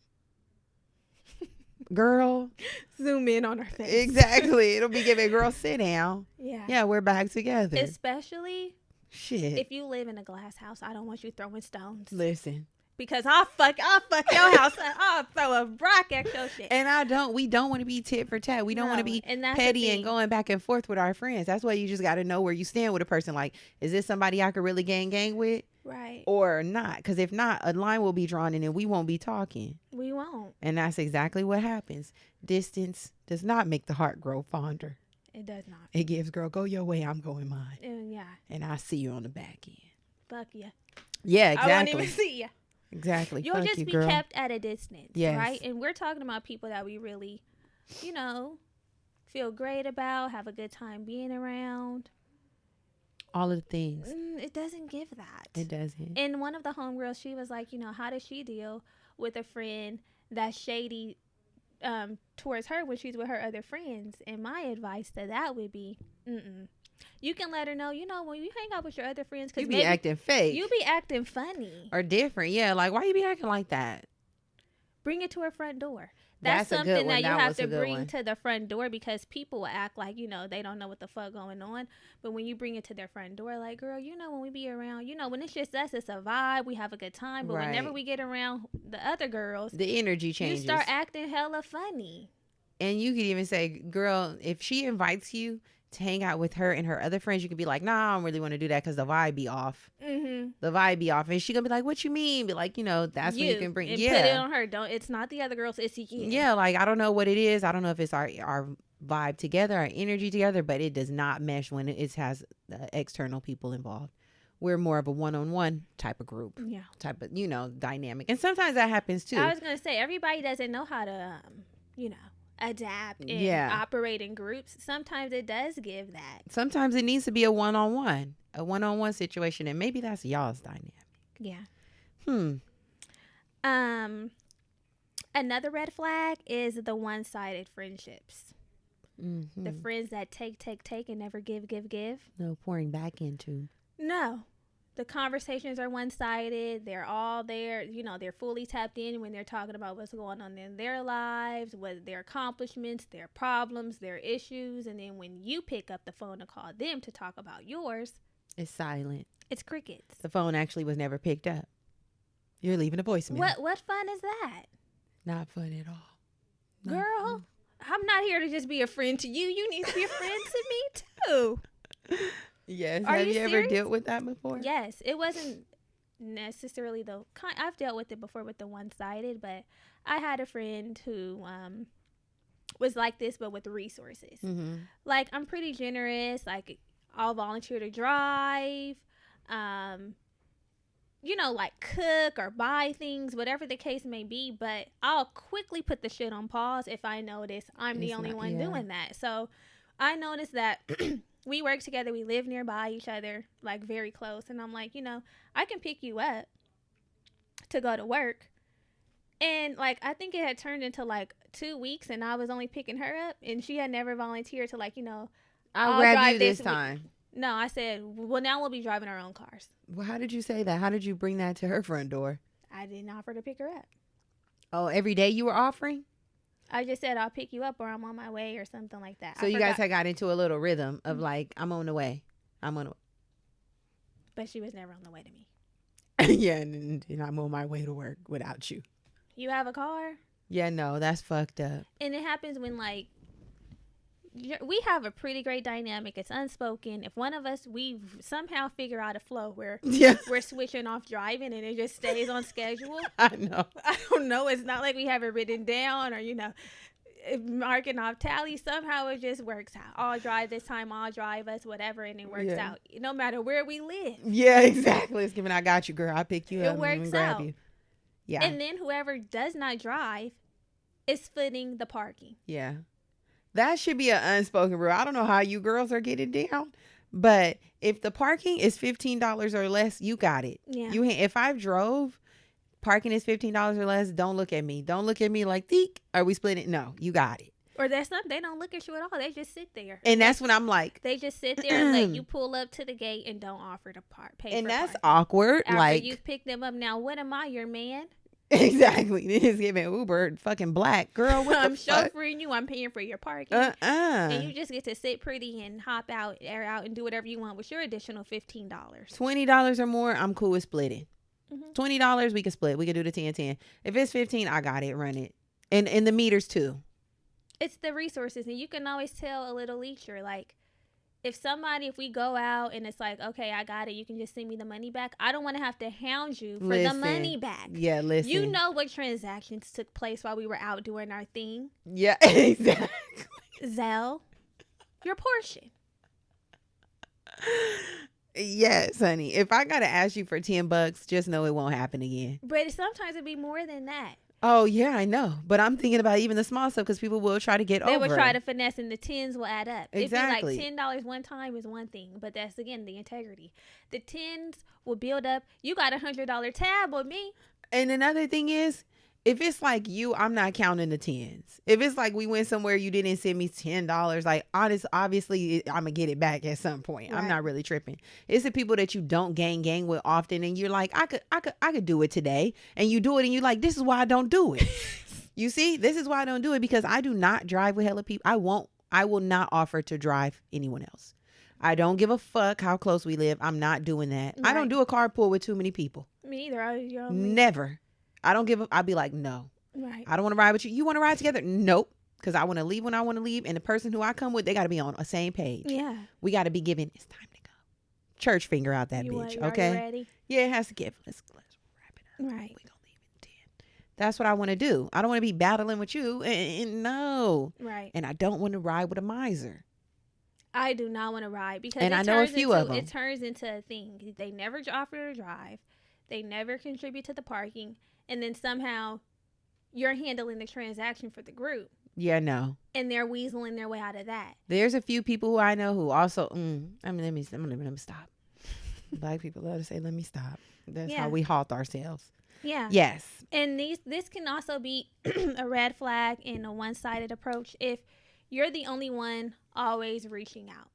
Girl. Zoom in on her face. Exactly. It'll be giving, girl, sit down. Yeah. Yeah, we're back together. Especially... Shit. If you live in a glass house, I don't want you throwing stones. Listen. Because I'll fuck your house. I'll throw a rock at your shit. And we don't want to be tit for tat. We don't want to be petty and going back and forth with our friends. That's why you just got to know where you stand with a person. Like, is this somebody I could really gang with? Right. Or not? Because if not, a line will be drawn and then we won't be talking. We won't. And that's exactly what happens. Distance does not make the heart grow fonder. It does not. It gives, girl, go your way, I'm going mine. Yeah. And I see you on the back end. Fuck you. Yeah, exactly. I won't even see you. Exactly. You'll Fuck just you, be girl. kept at a distance, yes. right? And we're talking about people that we really, feel great about, have a good time being around. All of the things. It doesn't give that. It doesn't. And one of the homegirls, she was like, how does she deal with a friend that's shady towards her when she's with her other friends? And my advice to that would be, you can let her know, when you hang out with your other friends, because you be acting fake. You be acting funny or different. Yeah, like why you be acting like that? Bring it to her front door. That's something that you have to bring to the front door, because people will act like, they don't know what the fuck going on. But when you bring it to their front door, like, girl, when we be around, when it's just us, it's a vibe. We have a good time. But whenever we get around the other girls, the energy changes. You start acting hella funny. And you could even say, girl, if she invites you to hang out with her and her other friends, you could be like, nah, I don't really want to do that because the vibe be off. Mm-hmm. The vibe be off. And she gonna be like, what you mean? Be like, that's when you can bring, and put it on her. It's not the other girls, it's you. Yeah, like, I don't know what it is. I don't know if it's our vibe together, our energy together, but it does not mesh when it has external people involved. We're more of a one-on-one type of group. Yeah. Type of, dynamic. And sometimes that happens too. I was going to say, everybody doesn't know how to, adapt and operate in groups, sometimes it does give that. Sometimes it needs to be a one-on-one situation, and maybe that's y'all's dynamic. Yeah. Another red flag is the one-sided friendships. Mm-hmm. The friends that take and never give. No pouring back into. No. The conversations are one-sided. They're all there. They're fully tapped in when they're talking about what's going on in their lives, what their accomplishments, their problems, their issues. And then when you pick up the phone to call them to talk about yours, it's silent. It's crickets. The phone actually was never picked up. You're leaving a voicemail. What fun is that? Not fun at all. Girl, I'm not here to just be a friend to you. You need to be a friend to me too. Yes. Have you ever dealt with that before? Yes. It wasn't necessarily I've dealt with it before with the one-sided, but I had a friend who was like this, but with resources. Mm-hmm. Like, I'm pretty generous. Like, I'll volunteer to drive, like cook or buy things, whatever the case may be. But I'll quickly put the shit on pause if I notice I'm the only one doing that. So I noticed that we work together. We live nearby each other, like very close. And I'm like, I can pick you up to go to work. And like, I think it had turned into like 2 weeks and I was only picking her up and she had never volunteered to like, I'll grab you this time. No, I said, well, now we'll be driving our own cars. Well, how did you say that? How did you bring that to her front door? I didn't offer to pick her up. Oh, every day you were offering? I just said, I'll pick you up or I'm on my way or something like that. So you guys had got into a little rhythm of like, I'm on the way. But she was never on the way to me. Yeah, and I'm on my way to work without you. You have a car? Yeah, no, that's fucked up. And it happens when like, we have a pretty great dynamic. It's unspoken. If one of us, we somehow figure out a flow where we're switching off driving and it just stays on schedule. I know. I don't know. It's not like we have it written down or, marking off tally. Somehow it just works out. I'll drive this time. I'll drive us, whatever. And it works out no matter where we live. Yeah, exactly. It's giving, I got you, girl. I'll pick you up. It works and grab out. You. Yeah. And then whoever does not drive is footing the parking. Yeah. That should be an unspoken rule. I don't know how you girls are getting down, but if the parking is $15 or less, you got it. Yeah. If I drove, parking is $15 or less, don't look at me. Don't look at me like, "Theek, are we splitting?" No, you got it. Or that's not, they don't look at you at all. They just sit there. And that's when I'm like, they just sit there and let you pull up to the gate and don't offer to pay and for that's parking. awkward. After like, you pick them up. Now, what am I, your man? Exactly. This is giving Uber fucking black, girl. What I'm the fuck? chauffeuring you. I'm paying for your parking. And you just get to sit pretty and hop out, air out, and do whatever you want with your additional $15. $20 or more, I'm cool with splitting. Mm-hmm. $20, we can split. We can do the 10-10. If it's 15, I got it. Run it. And the meters too. It's the resources, and you can always tell a little leecher. Like, if we go out and it's like, okay, I got it, you can just send me the money back. I don't want to have to hound you for the money back. Yeah, listen. You know what transactions took place while we were out doing our thing. Yeah, exactly. Zelle, your portion. Yes, honey. If I got to ask you for $10, just know it won't happen again. But sometimes it'd be more than that. Oh, yeah, I know. But I'm thinking about even the small stuff because people will try to get over. They will try to finesse and the tens will add up. Exactly. It'd be like $10 one time is one thing. But that's, again, the integrity. The tens will build up. You got $100 tab with me. And another thing is, if it's like you, I'm not counting the tens. If it's like we went somewhere, you didn't send me $10, like obviously I'm gonna get it back at some point. Right. I'm not really tripping. It's the people that you don't gang with often, and you're like, I could do it today, and you do it, and you're like, this is why I don't do it. You see, this is why I don't do it, because I do not drive with hella people. I will not offer to drive anyone else. I don't give a fuck how close we live. I'm not doing that. Right. I don't do a carpool with too many people. Me either. Never. I don't give a, I'd be like, no. Right. I don't want to ride with you. You want to ride together? Nope. Because I want to leave when I want to leave. And the person who I come with, they got to be on the same page. Yeah. We got to be giving, it's time to go. Church finger out that bitch. Okay. Are you ready? Yeah, it has to give. Let's wrap it up. Right. We're going to leave in 10. That's what I want to do. I don't want to be battling with you. And no. Right. And I don't want to ride with a miser. I do not want to ride because I know a few of them. It turns into a thing. They never offer to drive. They never contribute to the parking. And then somehow you're handling the transaction for the group. Yeah, no. And they're weaseling their way out of that. There's a few people who I know who also, let me stop. Black people love to say, let me stop. That's how we halt ourselves. Yeah. Yes. And this can also be a red flag and a one-sided approach if you're the only one always reaching out.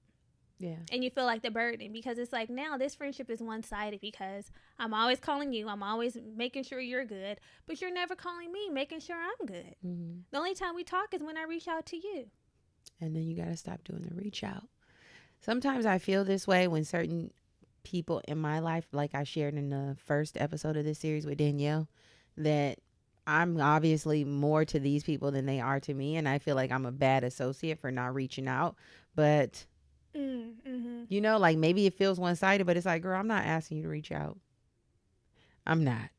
Yeah. And you feel like the burden, because it's like, now this friendship is one-sided because I'm always calling you. I'm always making sure you're good, but you're never calling me, making sure I'm good. Mm-hmm. The only time we talk is when I reach out to you. And then you got to stop doing the reach out. Sometimes I feel this way when certain people in my life, like I shared in the first episode of this series with Danielle, that I'm obviously more to these people than they are to me. And I feel like I'm a bad associate for not reaching out. But, you know, like maybe it feels one-sided, but it's like, girl, I'm not asking you to reach out. I'm not.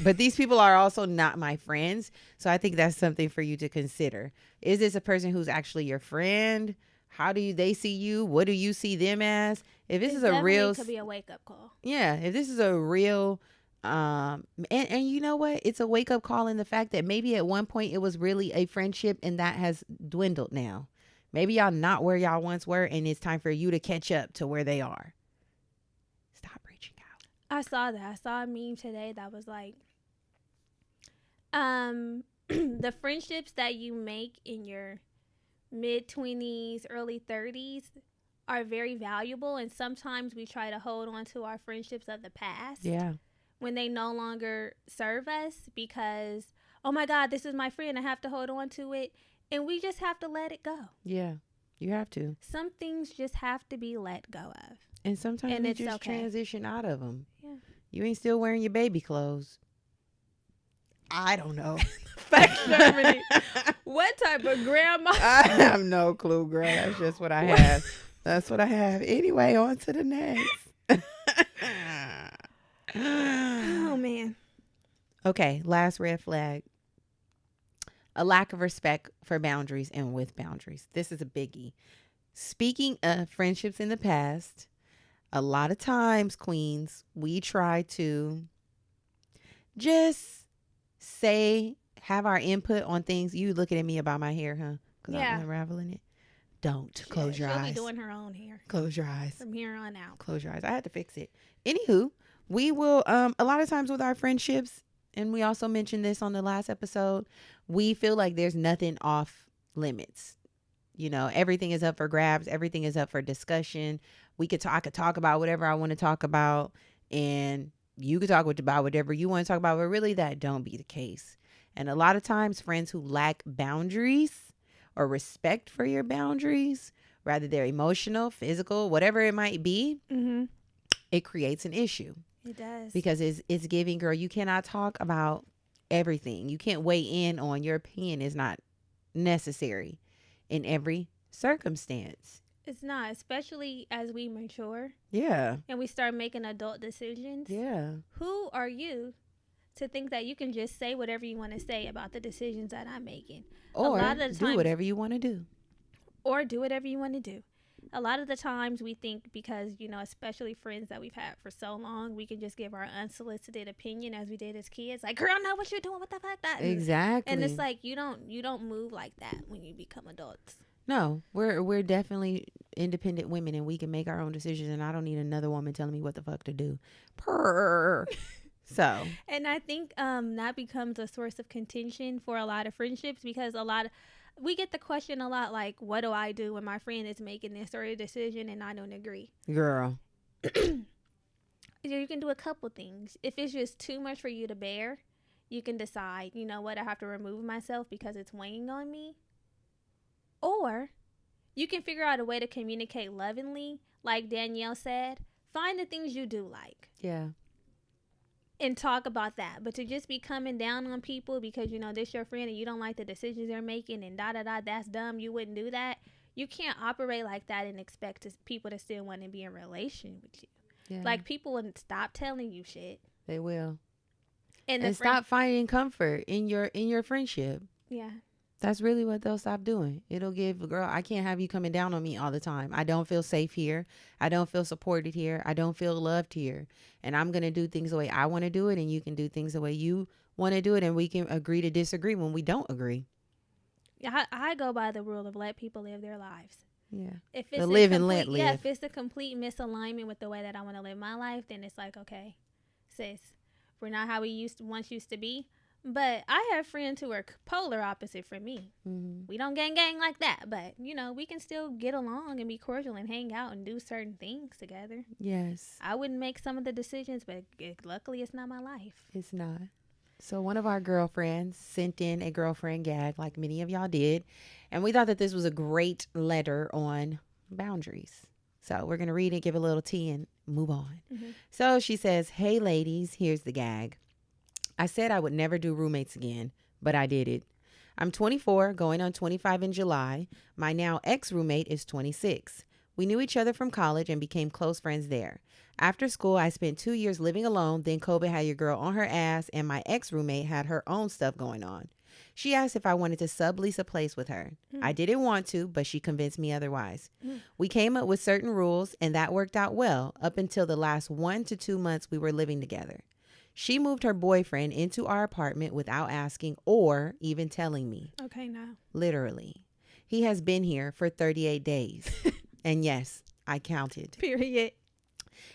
But these people are also not my friends. So I think that's something for you to consider. Is this a person who's actually your friend? How do they see you? What do you see them as? If this is a real, could be a wake-up call. Yeah, if this is a real, and you know what? It's a wake-up call in the fact that maybe at one point it was really a friendship and that has dwindled now. Maybe y'all not where y'all once were, and it's time for you to catch up to where they are. Stop reaching out. I saw that. I saw a meme today that was like, the friendships that you make in your mid-20s, early 30s are very valuable, and sometimes we try to hold on to our friendships of the past. Yeah. When they no longer serve us because, oh my God, this is my friend, I have to hold on to it. And we just have to let it go. Yeah, you have to. Some things just have to be let go of. And sometimes you just transition out of them. Yeah. You ain't still wearing your baby clothes. I don't know. Fact Germany. What type of grandma? I have no clue, girl. That's just what I have. That's what I have. Anyway, on to the next. Oh, man. Okay, last red flag. A lack of respect for boundaries and with boundaries. This is a biggie. Speaking of friendships in the past, a lot of times, queens, we try to just have our input on things. You looking at me about my hair, huh? Because I'm unraveling it. Don't. Close your eyes. She'll be doing her own hair. Close your eyes. From here on out. Close your eyes. I had to fix it. Anywho, we will, a lot of times with our friendships, and we also mentioned this on the last episode, we feel like there's nothing off limits. You know, everything is up for grabs. Everything is up for discussion. I could talk about whatever I want to talk about, and you could talk about whatever you want to talk about, but really that don't be the case. And a lot of times friends who lack boundaries or respect for your boundaries, rather they're emotional, physical, whatever it might be, it creates an issue. It does. Because it's giving, girl, you cannot talk about everything. You can't weigh in on, your opinion is not necessary in every circumstance. It's not, especially as we mature. Yeah. And we start making adult decisions. Yeah. Who are you to think that you can just say whatever you want to say about the decisions that I'm making? Or a lot of the times, do whatever you want to do. Or do whatever you want to do. A lot of the times we think because, you know, especially friends that we've had for so long, we can just give our unsolicited opinion as we did as kids. Like, girl, know what you're doing. What the fuck? That? Exactly. And it's like, you don't move like that when you become adults. No, we're definitely independent women, and we can make our own decisions, and I don't need another woman telling me what the fuck to do. Purr. So. And I think that becomes a source of contention for a lot of friendships, because we get the question a lot, like, what do I do when my friend is making this sort of decision and I don't agree? Girl. You can do a couple things. If it's just too much for you to bear, you can decide, you know what, I have to remove myself because it's weighing on me. Or you can figure out a way to communicate lovingly, like Danielle said. Find the things you do like. Yeah. And talk about that. But to just be coming down on people because, you know, this your friend and you don't like the decisions they're making and that's dumb, you wouldn't do that. You can't operate like that and expect people to still want to be in relation with you. Yeah. Like, people wouldn't stop telling you shit. They will. And stop finding comfort in your friendship. Yeah. That's really what they'll stop doing. It'll give, girl, I can't have you coming down on me all the time. I don't feel safe here. I don't feel supported here. I don't feel loved here. And I'm going to do things the way I want to do it, and you can do things the way you want to do it, and we can agree to disagree when we don't agree. I go by the rule of let people live their lives. Yeah. If it's The live and let yeah, live. if it's a complete misalignment with the way that I want to live my life, then it's like, okay, sis, we're not how we once used to be. But I have friends who are polar opposite from me. Mm-hmm. We don't gang like that, but we can still get along and be cordial and hang out and do certain things together. Yes. I wouldn't make some of the decisions, but luckily it's not my life. It's not. So one of our girlfriends sent in a girlfriend gag, like many of y'all did, and we thought that this was a great letter on boundaries. So we're going to read it, give a little tea, and move on. Mm-hmm. So she says, "Hey ladies, here's the gag. I said I would never do roommates again, but I did it. I'm 24, going on 25 in July. My now ex-roommate is 26. We knew each other from college and became close friends there. After school, I spent 2 years living alone. Then COVID had your girl on her ass, and my ex-roommate had her own stuff going on. She asked if I wanted to sublease a place with her. I didn't want to, but she convinced me otherwise. We came up with certain rules, and that worked out well up until the last 1 to 2 months we were living together. She moved her boyfriend into our apartment without asking or even telling me. Okay, now. Literally. He has been here for 38 days. And yes, I counted. Period.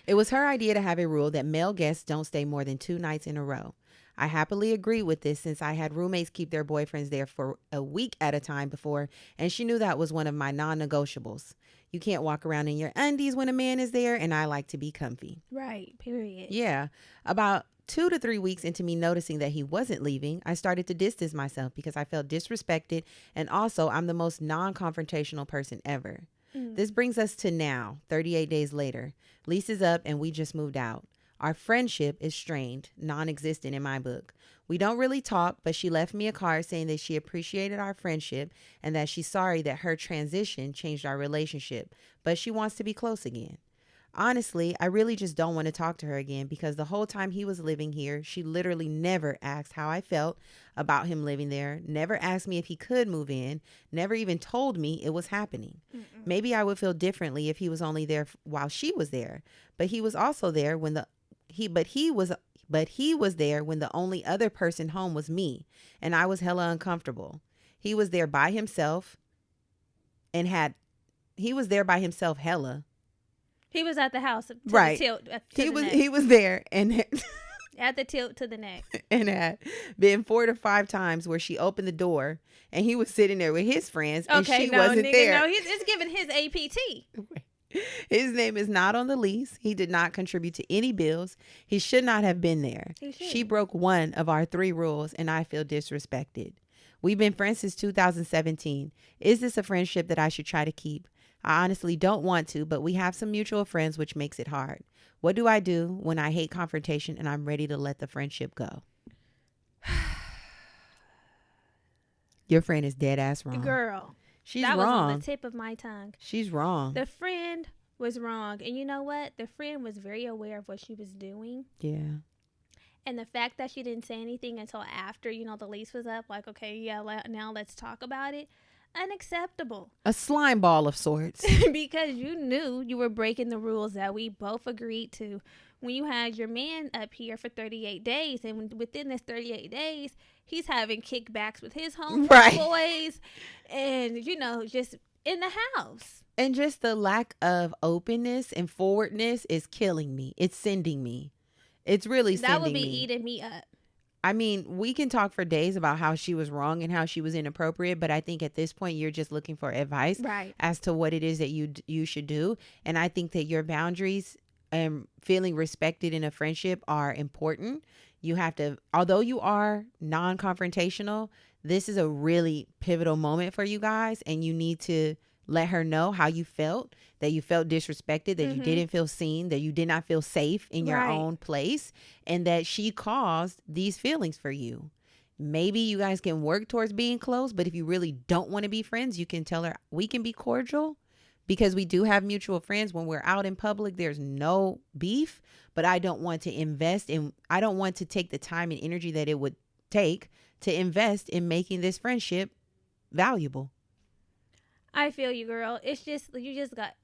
It was her idea to have a rule that male guests don't stay more than 2 nights in a row. I happily agreed with this since I had roommates keep their boyfriends there for a week at a time before, and she knew that was one of my non-negotiables. You can't walk around in your undies when a man is there, and I like to be comfy. Right, period. Yeah. About 2 to 3 weeks into me noticing that he wasn't leaving, I started to distance myself because I felt disrespected, and also I'm the most non-confrontational person ever. This brings us to now, 38 days later. Lease is up and we just moved out. Our friendship is strained, non-existent in my book. We don't really talk, but she left me a card saying that she appreciated our friendship and that she's sorry that her transition changed our relationship, but she wants to be close again. Honestly, I really just don't want to talk to her again because the whole time he was living here, she literally never asked how I felt about him living there, never asked me if he could move in, never even told me it was happening. Maybe I would feel differently if he was only there while she was there, but he was also there when he was there when the only other person home was me, and I was hella uncomfortable. He was there by himself hella. He was at the house to Right. the tilt. He was there and at the tilt to the neck. and had been 4 to 5 times where she opened the door and he was sitting there with his friends and she wasn't there. No, it's giving his APT. His name is not on the lease. He did not contribute to any bills. He should not have been there. She broke one of our 3 rules and I feel disrespected. We've been friends since 2017. Is this a friendship that I should try to keep? I honestly don't want to, but we have some mutual friends, which makes it hard. What do I do when I hate confrontation and I'm ready to let the friendship go? Your friend is dead ass wrong. Girl. She's that wrong. That was on the tip of my tongue. She's wrong. The friend was wrong. And you know what? The friend was very aware of what she was doing. Yeah. And the fact that she didn't say anything until after, the lease was up, like, okay, yeah, now let's talk about it. Unacceptable. A slime ball of sorts. Because you knew you were breaking the rules that we both agreed to when you had your man up here for 38 days. And within this 38 days, he's having kickbacks with his homeboys and, just in the house. And just the lack of openness and forwardness is killing me. It's sending me. It's really sending me. That would be eating me up. I mean, we can talk for days about how she was wrong and how she was inappropriate, but I think at this point you're just looking for advice as to what it is that you should do. And I think that your boundaries and feeling respected in a friendship are important. You have to, although you are non-confrontational, this is a really pivotal moment for you guys, and you need to let her know how you felt, that you felt disrespected, that you didn't feel seen, that you did not feel safe in your own place, and that she caused these feelings for you. Maybe you guys can work towards being close, but if you really don't want to be friends, you can tell her we can be cordial because we do have mutual friends. When we're out in public, there's no beef, but I don't want to I don't want to take the time and energy that it would take to invest in making this friendship valuable. I feel you, girl. It's just,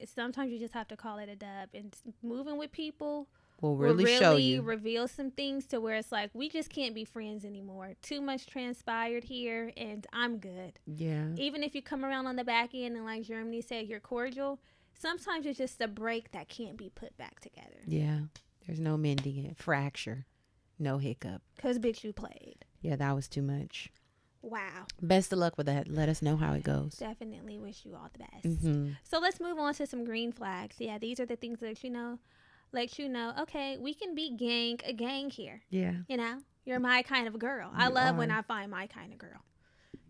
sometimes you just have to call it a dub. And moving with people will will really show really you. reveal some things to where it's like, we just can't be friends anymore. Too much transpired here, and I'm good. Yeah. Even if you come around on the back end and, like Germany said, you're cordial, sometimes it's just a break that can't be put back together. Yeah. There's no mending it. Fracture. No hiccup. Because, bitch, you played. Yeah, that was too much. Wow. Best of luck with that. Let us know how it goes. Definitely wish you all the best. Mm-hmm. So let's move on to some green flags. Yeah, these are the things that let you know, okay, we can be a gang here. Yeah. You know, you're my kind of girl. I love when I find my kind of girl.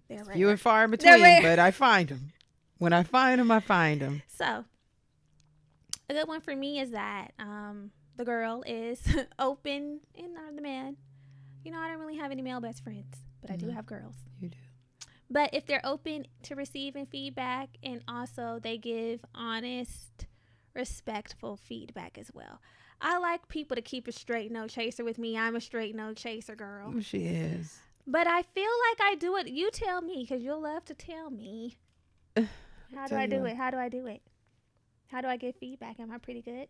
They're rare. Few and far in between, but I find them. When I find them, I find them. So, a good one for me is that the girl is open, and the man. You know, I don't really have any male best friends, but I do have girls. You do. But if they're open to receiving feedback, and also they give honest, respectful feedback as well. I like people to keep a straight no chaser with me. I'm a straight no chaser girl. She is. But I feel like I do it. You tell me, because you'll love to tell me. How do I do it? How do I do it? How do I get feedback? Am I pretty good?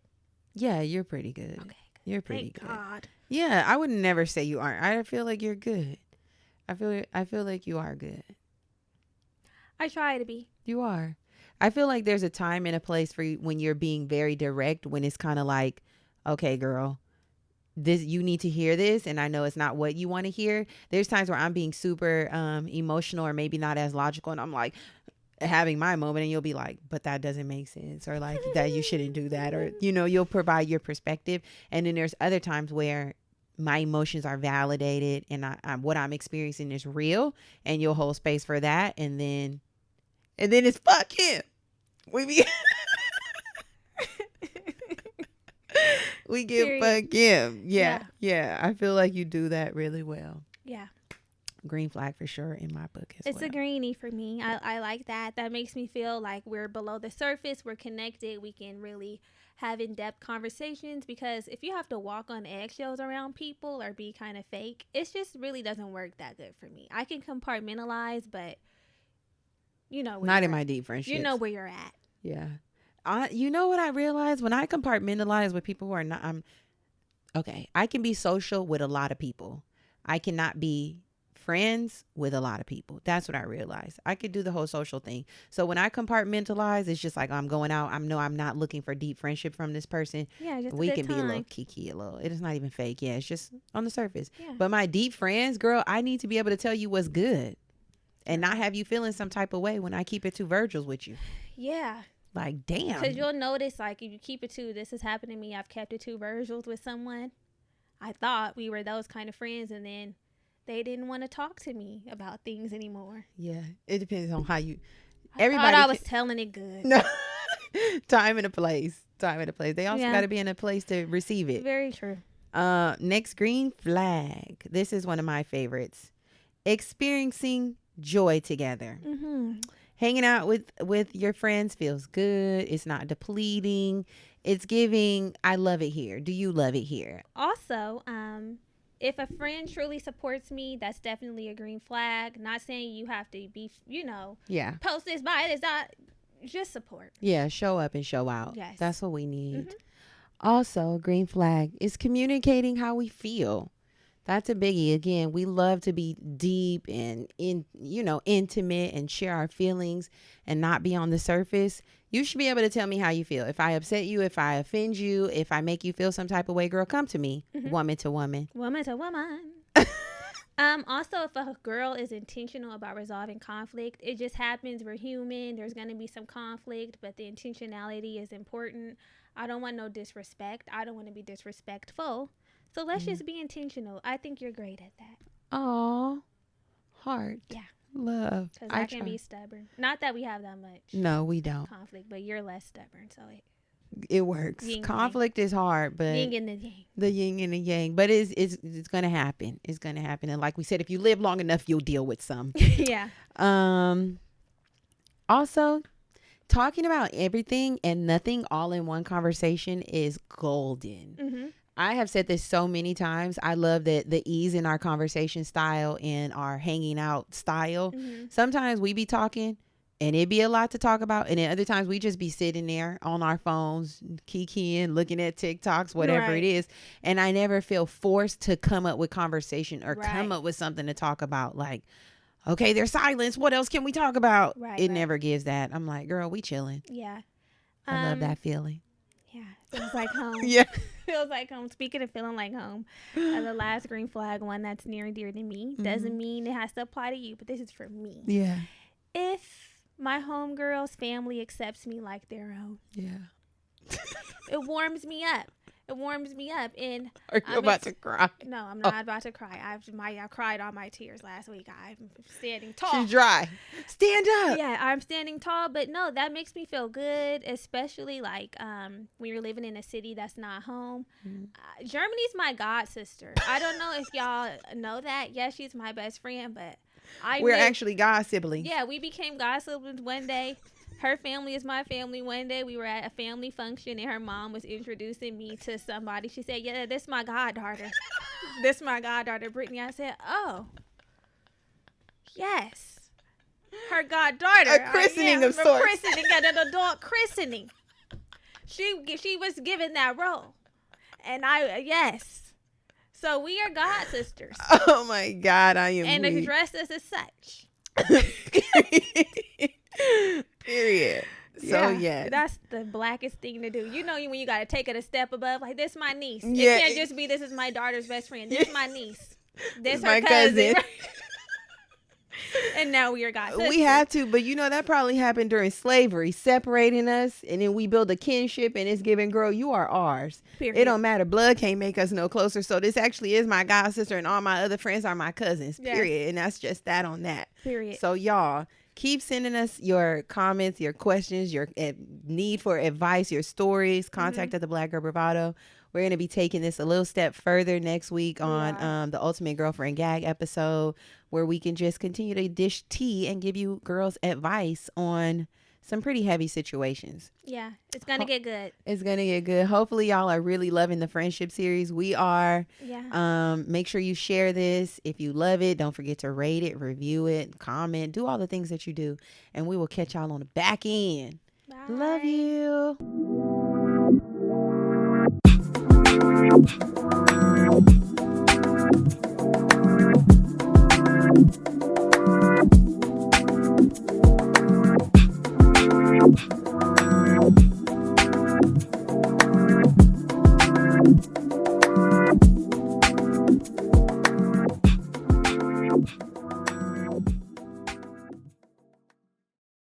Yeah, you're pretty good. Okay. You're pretty Thank good. God. Yeah, I would never say you aren't. I feel like you're good. I feel like you are good. I try to be. You are. I feel like there's a time and a place for you when you're being very direct, when it's kind of like, okay, girl, this, you need to hear this, and I know it's not what you want to hear. There's times where I'm being super emotional, or maybe not as logical, and I'm like having my moment, and you'll be like, but that doesn't make sense, or like that you shouldn't do that, or you'll provide your perspective. And then there's other times where my emotions are validated, and what I'm experiencing is real, and you'll hold space for that, and then it's fuck him. We get fuck him. Yeah. I feel like you do that really well. Yeah. Green flag for sure in my book as well. It's a greenie for me. I like that. That makes me feel like we're below the surface. We're connected. We can really have in-depth conversations, because if you have to walk on eggshells around people or be kind of fake, it just really doesn't work that good for me. I can compartmentalize, but not in my deep friendships. You know where you're at. Yeah. You know what I realized when I compartmentalize with people who are not, I can be social with a lot of people. I cannot be friends with a lot of people. That's what I realized. I could do the whole social thing. So when I compartmentalize, it's just like I'm going out. I'm not looking for deep friendship from this person. Yeah, just we a good can be a little kiki, it is not even fake. Yeah, it's just on the surface. Yeah. But my deep friends, girl, I need to be able to tell you what's good, and not have you feeling some type of way when I keep it 2 Virgils with you. Yeah. Like, damn. Because you'll notice, like, if you keep it 2, this has happened to me. I've kept it 2 Virgils with someone. I thought we were those kind of friends, and then they didn't want to talk to me about things anymore. Yeah, it depends on how you. Everybody thought I was telling it good. No, time and a place. They also got to be in a place to receive it. Very true. Next green flag. This is one of my favorites. Experiencing joy together. Mm-hmm. Hanging out with your friends feels good. It's not depleting. It's giving, I love it here. Do you love it here? Also, if a friend truly supports me, that's definitely a green flag. Not saying you have to be, post this, buy this, that. Just support. Yeah, show up and show out. Yes. That's what we need. Mm-hmm. Also, green flag is communicating how we feel. That's a biggie. Again, we love to be deep and intimate and share our feelings and not be on the surface. You should be able to tell me how you feel. If I upset you, if I offend you, if I make you feel some type of way, girl, come to me. Mm-hmm. Woman to woman. Woman to woman. Also, if a girl is intentional about resolving conflict, it just happens. We're human. There's going to be some conflict, but the intentionality is important. I don't want no disrespect. I don't want to be disrespectful. So let's just be intentional. I think you're great at that. Aw. Heart. Yeah. Love. Because I can be stubborn. Not that we have that much. No, we don't. Conflict, but you're less stubborn. So it works. Conflict is hard, but yin and the yang. The yin and the yang. But it's gonna happen. It's gonna happen. And like we said, if you live long enough, you'll deal with some. Yeah. Also, talking about everything and nothing all in one conversation is golden. Mm-hmm. I have said this so many times. I love that the ease in our conversation style and our hanging out style. Mm-hmm. Sometimes we be talking and it'd be a lot to talk about. And then other times we just be sitting there on our phones, kikiing, looking at TikToks, whatever it is. And I never feel forced to come up with conversation or come up with something to talk about. Like, okay, there's silence. What else can we talk about? It never gives that. I'm like, girl, we chilling. Yeah. I love that feeling. Yeah. Feels like home. Yeah. Feels like home. Speaking of feeling like home, the last green flag, one that's near and dear to me, doesn't mean it has to apply to you, but this is for me. Yeah. If my homegirl's family accepts me like their own. Yeah. It warms me up. It warms me up. And are you about to cry? No, I'm not about to cry. I cried all my tears last week. I'm standing tall. She's dry. Stand up. Yeah, I'm standing tall. But no, that makes me feel good, especially like when you're living in a city that's not home. Germany's my god sister. I don't know if y'all know that. Yeah, she's my best friend, but we're actually god siblings. Yeah, we became god siblings one day. Her family is my family. One day we were at a family function and her mom was introducing me to somebody. She said, yeah, this is my goddaughter. This is my goddaughter, Brittany. I said, oh, yes. Her goddaughter. A christening of sorts. Christening, an adult christening. She was given that role. And yes. So we are god sisters. Oh my God, I am and addressed us as such. Period. So yeah, that's the blackest thing to do. You know, when you gotta take it a step above, like this, my niece. Yeah. It can't just be this is my daughter's best friend. This is my niece. This her my cousin. Right? And now we are God sisters. We have to, but you know that probably happened during slavery, separating us, and then we build a kinship, and it's giving, girl, you are ours. Period. It don't matter. Blood can't make us no closer. So this actually is my god sister, and all my other friends are my cousins. Period. Yes. And that's just that on that. Period. So y'all, keep sending us your comments, your questions, your need for advice, your stories. Contact at the Black Girl Bravado. We're going to be taking this a little step further next week on the Ultimate Girlfriend Gag episode, where we can just continue to dish tea and give you girls advice on some pretty heavy situations. Yeah, it's going to get good. It's going to get good. Hopefully y'all are really loving the friendship series. We are. Yeah. Make sure you share this. If you love it, don't forget to rate it, review it, comment, do all the things that you do. And we will catch y'all on the back end. Bye. Love you.